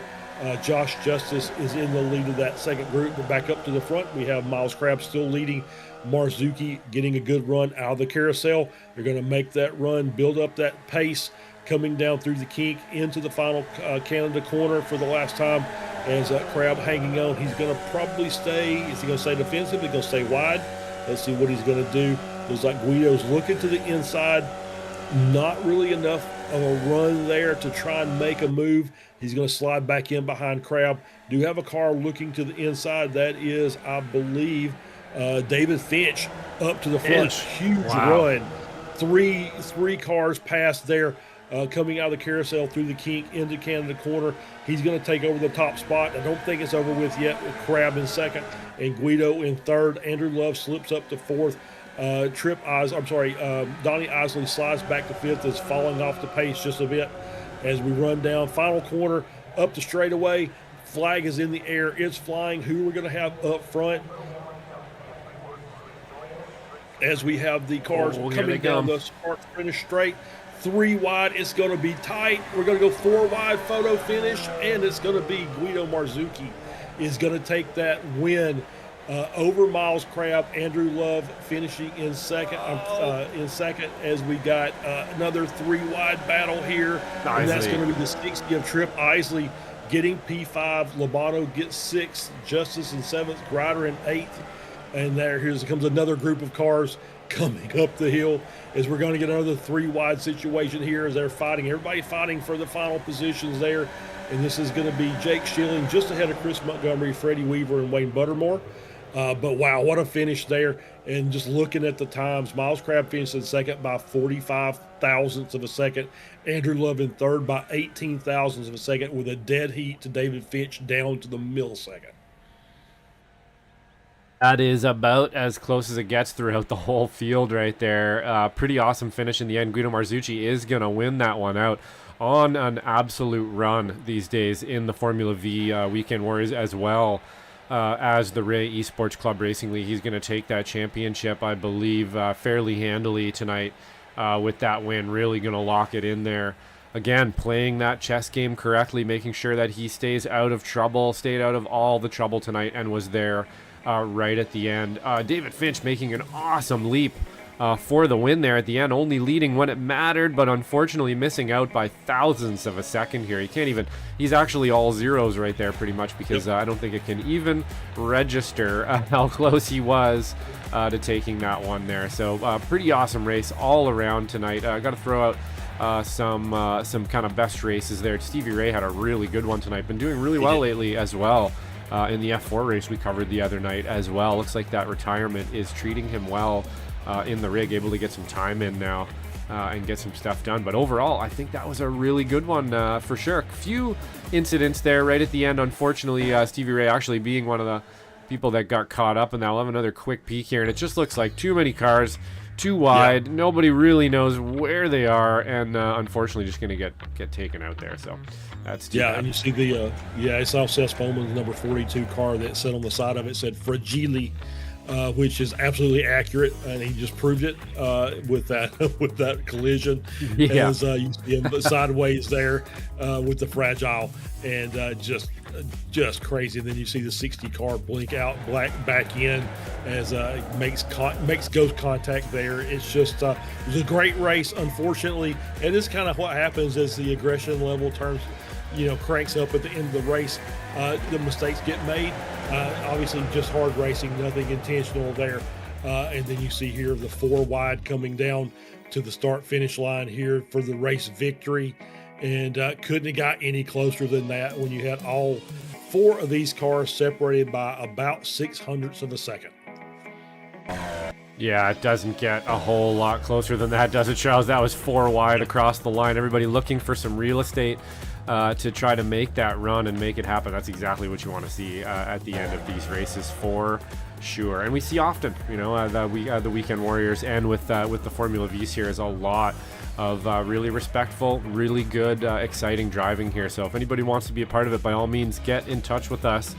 Josh Justice is in the lead of that second group, but back up to the front we have Miles Crabb still leading. Marzucchi getting a good run out of the carousel. They're going to make that run, build up that pace, coming down through the kink into the final Canada corner for the last time, as Crabb hanging on. He's going to probably stay. Is he going to stay defensive? He's going to stay wide. Let's see what he's going to do. Looks like Guido's looking to the inside. Not really enough of a run there to try and make a move. He's going to slide back in behind Crabb. Do have a car looking to the inside. That is, I believe, David Finch up to the front. Huge run. Three cars past there. Coming out of the carousel through the kink into Canada corner. He's going to take over the top spot. I don't think it's over with yet, with Crabb in 2nd and Guido in 3rd. Andrew Love slips up to 4th. Donnie Isley slides back to 5th, is falling off the pace just a bit as we run down final corner up the straightaway. Flag is in the air. It's flying. Who we're going to have up front as we have the cars coming down the start finish straight. 3 wide. It's going to be tight. We're going to go 4 wide photo finish, and it's going to be Guido Marzouki is going to take that win over Miles Crabb. Andrew Love finishing in second. As we got another 3 wide battle here, and that's going to be the 60 of Trip Isley getting P5. Lobato gets 6th, Justice in 7th, Grider in 8th, and here comes another group of cars coming up the hill as we're going to get another 3 wide situation here as they're fighting. Everybody fighting for the final positions there. And this is going to be Jake Schilling just ahead of Chris Montgomery, Freddie Weaver, and Wayne Buttermore. But wow, what a finish there. And just looking at the times, Miles Crabb finished in second by 45 thousandths of a second. Andrew Love in third by 18 thousandths of a second, with a dead heat to David Finch down to the millisecond. That is about as close as it gets throughout the whole field right there. Pretty awesome finish in the end. Guido Marzouki is going to win that one out on an absolute run these days in the Formula Vee Weekend Warriors, as well as the Ray Esports Club Racing League. He's going to take that championship, I believe, fairly handily tonight with that win. Really going to lock it in there. Again, playing that chess game correctly, making sure that he stays out of trouble, stayed out of all the trouble tonight, and was there right at the end. David Finch making an awesome leap for the win there at the end, only leading when it mattered, but unfortunately missing out by thousandths of a second here. He can't even, he's actually all zeros right there pretty much, because I don't think it can even register how close he was to taking that one there. So pretty awesome race all around tonight. Got to throw out some kind of best races there. Stevie Ray had a really good one tonight, been doing really well lately as well. In the F4 race we covered the other night as well. Looks like that retirement is treating him well in the rig, able to get some time in now and get some stuff done. But overall, I think that was a really good one for sure. A few incidents there right at the end, unfortunately. Stevie Ray actually being one of the people that got caught up in that. We'll have another quick peek here, and it just looks like too many cars, too wide. Nobody really knows where they are, and unfortunately just going to get taken out there. So that's too bad. And you see I saw Seth Bowman's number 42 car that said on the side of it said Fragile, which is absolutely accurate, and he just proved it with that collision. As you see him sideways there with the Fragile, and just crazy. And then you see the 60 car blink out, back in as makes ghost contact there. It's just it was a great race, unfortunately, and this is kind of what happens as the aggression level turns, cranks up at the end of the race. The mistakes get made. Obviously, just hard racing, nothing intentional there. And then you see here the 4 wide coming down to the start-finish line here for the race victory. And couldn't have got any closer than that when you had all 4 of these cars separated by about 600ths of a second. Yeah, it doesn't get a whole lot closer than that, does it, Charles? That was 4 wide across the line. Everybody looking for some real estate to try to make that run and make it happen. That's exactly what you want to see at the end of these races for sure. And we see often, the Weekend Warriors and with the Formula V's here is a lot of really respectful, really good, exciting driving here. So if anybody wants to be a part of it, by all means, get in touch with us.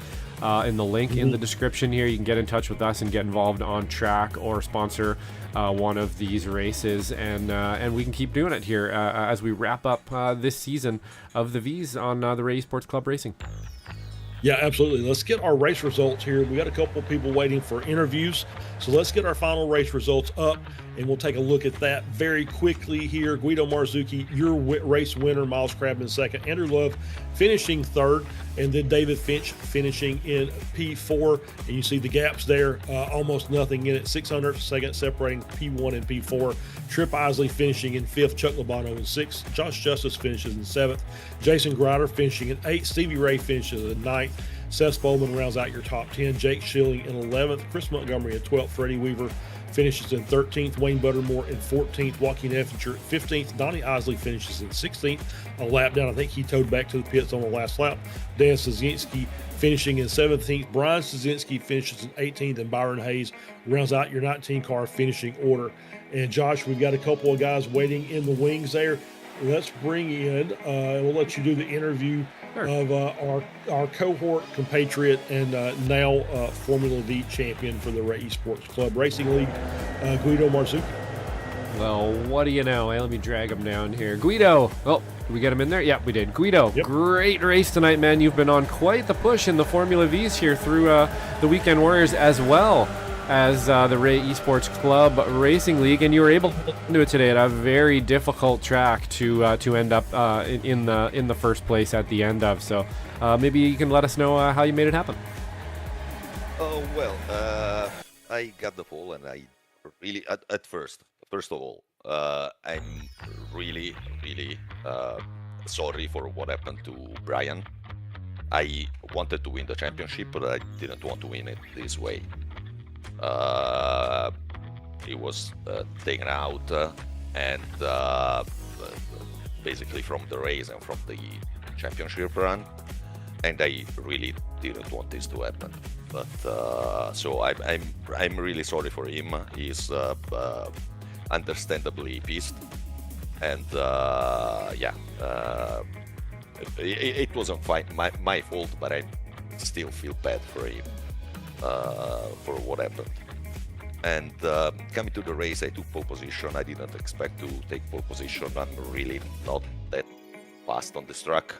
In the link in the description here, you can get in touch with us and get involved on track or sponsor one of these races, and we can keep doing it here as we wrap up this season of the V's on the Ray Esports Club Racing. Yeah, absolutely. Let's get our race results here. We got a couple of people waiting for interviews, so let's get our final race results up, and we'll take a look at that very quickly here. Guido Marzouki, your race winner. Miles Crabb in second. Andrew Love finishing third, and then David Finch finishing in P4. And you see the gaps there, almost nothing in it. 600 seconds separating P1 and P4. Trip Isley finishing in 5th. Chuck Lobato in 6th. Josh Justice finishes in 7th. Jason Grider finishing in 8th. Stevie Ray finishes in 9th. Seth Bowman rounds out your top 10. Jake Schilling in 11th. Chris Montgomery in 12th. Freddie Weaver finishes in 13th. Wayne Buttermore in 14th. Joaquin Effinger at 15th. Donnie Isley finishes in 16th. A lap down. I think he towed back to the pits on the last lap. Dan Szynski finishing in 17th. Brian Szynski finishes in 18th. And Byron Hayes rounds out your 19 car finishing order. And Josh, we've got a couple of guys waiting in the wings there. let's bring in, we'll let you do the interview Sure. of our cohort compatriot and now Formula Vee champion for the Ray Esports Club Racing League, Guido Marzucchi. Well, what do you know? Hey, let me drag him down here. Guido. Oh, did we get him in there? Yeah, we did. Guido, Yep. Great race tonight, man. You've been on quite the push in the Formula V's here through the Weekend Warriors as well as the Ray Esports Club Racing League, and you were able to do it today at a very difficult track to end up in the first place at the end of. So maybe you can let us know how you made it happen. Oh, well, I got the pole, and I really, at first of all, I'm really sorry for what happened to Brian. I wanted to win the championship, but I didn't want to win it this way. He was taken out and basically from the race and from the championship run, and I really didn't want this to happen. But so I'm really sorry for him. He's understandably pissed, and it wasn't my fault, but I still feel bad for him for what happened. And coming to the race, I took pole position. I didn't expect to take pole position. I'm really not that fast on this track,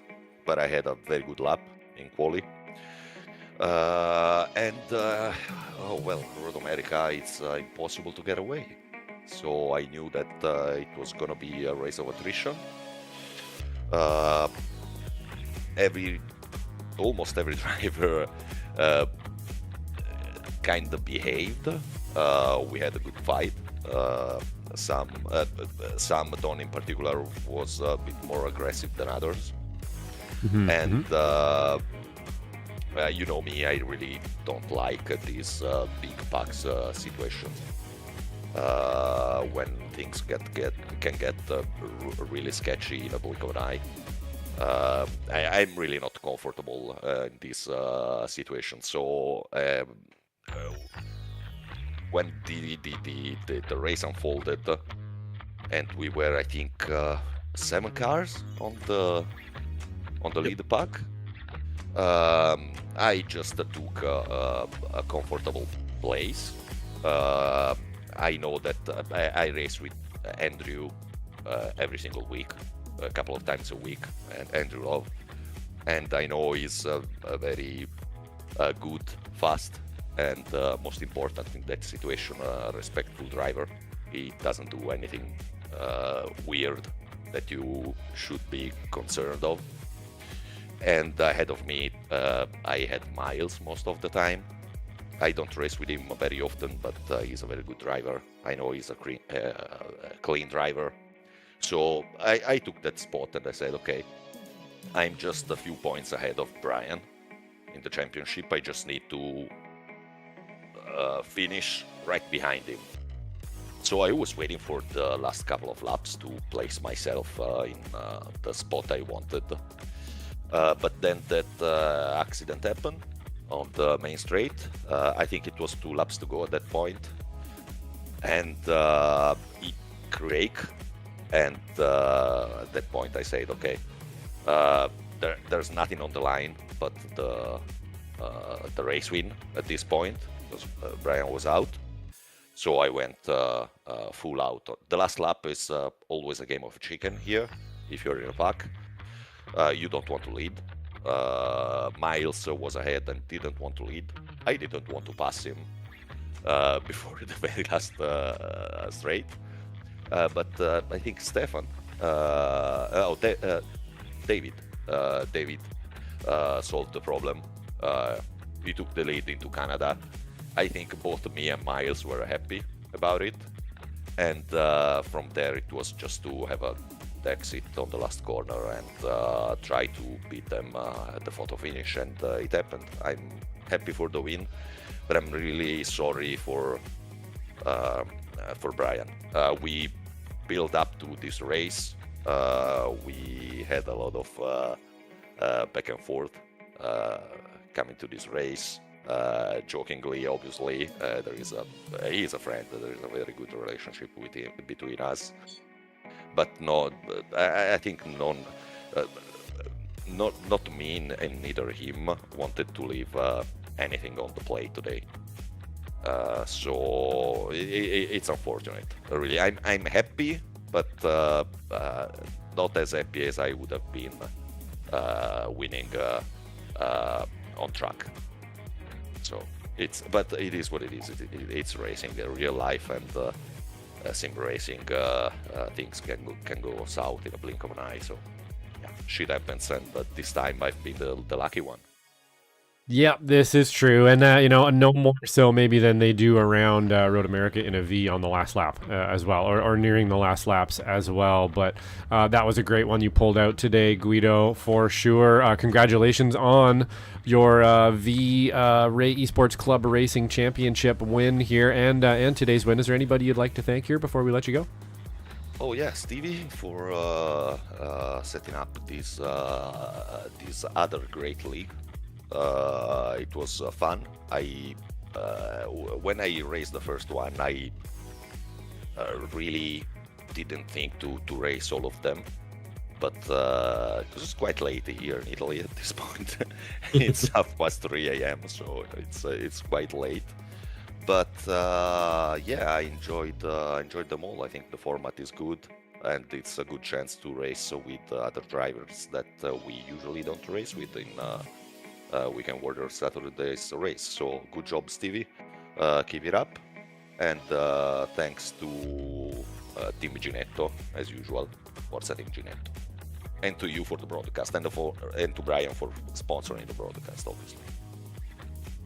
but I had a very good lap in quali. Oh well, Road America, it's impossible to get away. So I knew that it was gonna be a race of attrition. Almost every driver kind of behaved. We had a good fight. Sam Don in particular was a bit more aggressive than others. And you know me, I really don't like these big packs situations. When things can get really sketchy in a blink of an eye. I'm really not comfortable in this situation. So when the race unfolded, and we were, I think, 7 cars on the lead pack, I just took a comfortable place. I know that I race with Andrew every single week, a couple of times a week, and Andrew Love, and I know he's a very good, fast, and most important in that situation, a respectful driver. He doesn't do anything weird that you should be concerned of. And ahead of me, I had Miles most of the time. I don't race with him very often, but he's a very good driver. I know he's a clean driver. So I took that spot and I said, okay, I'm just a few points ahead of Brian in the championship. I just need to finish right behind him. So I was waiting for the last couple of laps to place myself in the spot I wanted. But then that accident happened on the main straight. I think it was 2 laps to go at that point. And it cracked. And at that point I said, okay, there's nothing on the line but the race win at this point, because Brian was out. So I went full out. The last lap is always a game of chicken here, if you're in a pack. You don't want to lead. Miles was ahead and didn't want to lead. I didn't want to pass him before the very last straight. But I think Stefan, David solved the problem. He took the lead into Canada. I think both me and Miles were happy about it. And from there it was just to have a exit on the last corner and try to beat them at the photo finish, and it happened. I'm happy for the win, but I'm really sorry for Brian. We built up to this race. We had a lot of back and forth coming to this race. Jokingly, obviously, he is a friend. There is a very good relationship between us. But no, I think uh, not me and neither him wanted to leave anything on the plate today. So it's unfortunate. Really, I'm happy, but not as happy as I would have been winning on track. So but it is what it is. It's racing, real life, and sim racing. Things can go south in a blink of an eye. So yeah, shit happens, but this time I've been the lucky one. Yeah, this is true, and no more so maybe than they do around Road America in a V on the last lap as well, or nearing the last laps as well. But that was a great one you pulled out today, Guido, for sure. Congratulations on your V Ray Esports Club Racing Championship win here, and today's win. Is there anybody you'd like to thank here before we let you go? Oh yeah, Stevie for setting up this other great league. It was fun. When I raced the first one, I really didn't think to race all of them, but it was quite late here in Italy at this point. It's 3:30 a.m., so it's quite late. But yeah, I enjoyed them all. I think the format is good, and it's a good chance to race with other drivers that we usually don't race with in Weekend Warrior Saturday's race. So good job, Stevie. Keep it up, and thanks to Team Ginetto as usual for setting Ginetto, and to you for the broadcast, and to Brian for sponsoring the broadcast, obviously.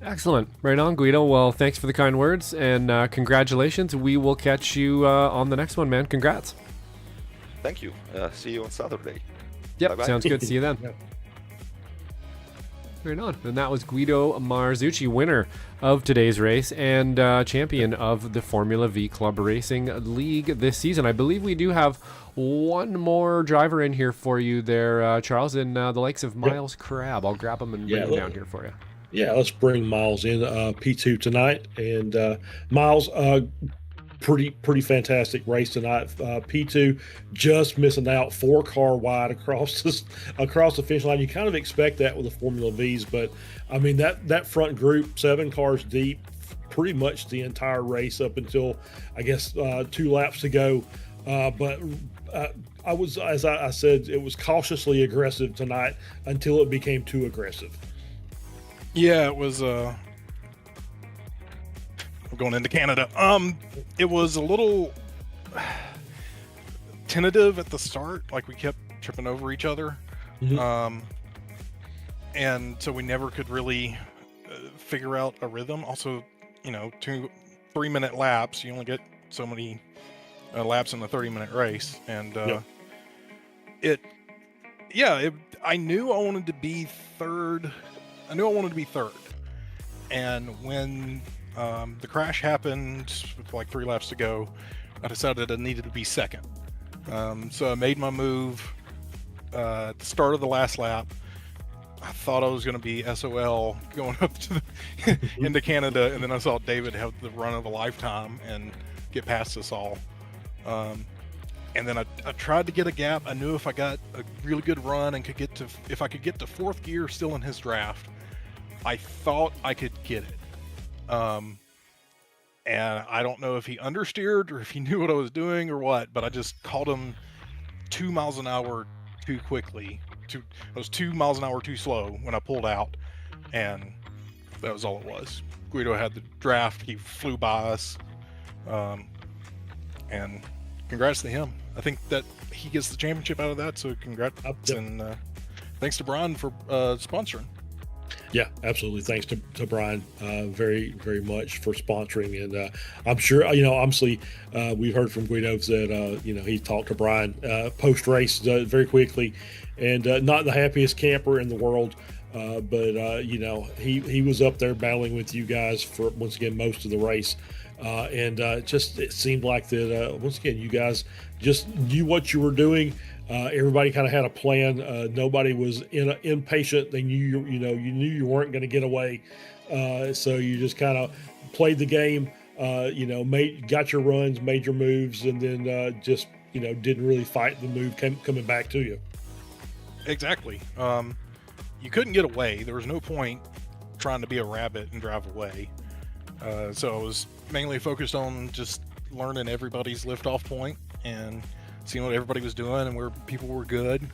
Excellent. Right on, Guido. Well, thanks for the kind words, and congratulations. We will catch you on the next one, man. Congrats. Thank you. See you on Saturday. Yep, Bye-bye. sounds good. See you then. Yep. Right on. And that was Guido Marzucci, winner of today's race and champion of the Formula Vee Club Racing League this season. I believe we do have one more driver in here for you there, Charles, in the likes of Miles Crab. I'll grab him and bring him down here for you. Yeah, let's bring Miles in P2 tonight. And Miles, pretty fantastic race tonight. P2 just missing out 4-car wide across the finish line. You kind of expect that with the Formula V's, but I mean that front group, 7 cars deep, pretty much the entire race up until I guess 2 laps to go. But I was, as I said, it was cautiously aggressive tonight until it became too aggressive. Yeah, it was. We're going into Canada. It was a little tentative at the start. Like we kept tripping over each other, and so we never could really figure out a rhythm. Also, 2 3-minute laps. You only get so many laps in a 30-minute race, and I knew I wanted to be third. And when the crash happened with like 3 laps to go, I decided I needed to be second. So I made my move at the start of the last lap. I thought I was going to be SOL going up to into Canada, and then I saw David have the run of a lifetime and get past us all. And then I tried to get a gap. I knew if I got a really good run and if I could get to 4th gear still in his draft, I thought I could get it. And I don't know if he understeered or if he knew what I was doing or what, but I just caught him 2 miles an hour too quickly. I was 2 miles an hour too slow when I pulled out, and that was all it was. Guido had the draft. He flew by us, and congrats to him. I think that he gets the championship out of that, so congrats, and thanks to Brian for sponsoring. Yeah, absolutely. Thanks to Brian very, very much for sponsoring. And I'm sure, obviously we've heard from Guido that, he talked to Brian post-race very quickly, and not the happiest camper in the world. But he was up there battling with you guys for, once again, most of the race. And it seemed like that, once again, you guys just knew what you were doing. Everybody kind of had a plan. Nobody was impatient. They knew you knew you weren't going to get away. So you just kind of played the game. Got your runs, made your moves, and then just didn't really fight the move coming back to you. Exactly. You couldn't get away. There was no point trying to be a rabbit and drive away. So I was mainly focused on just learning everybody's liftoff point and seeing what everybody was doing and where people were good.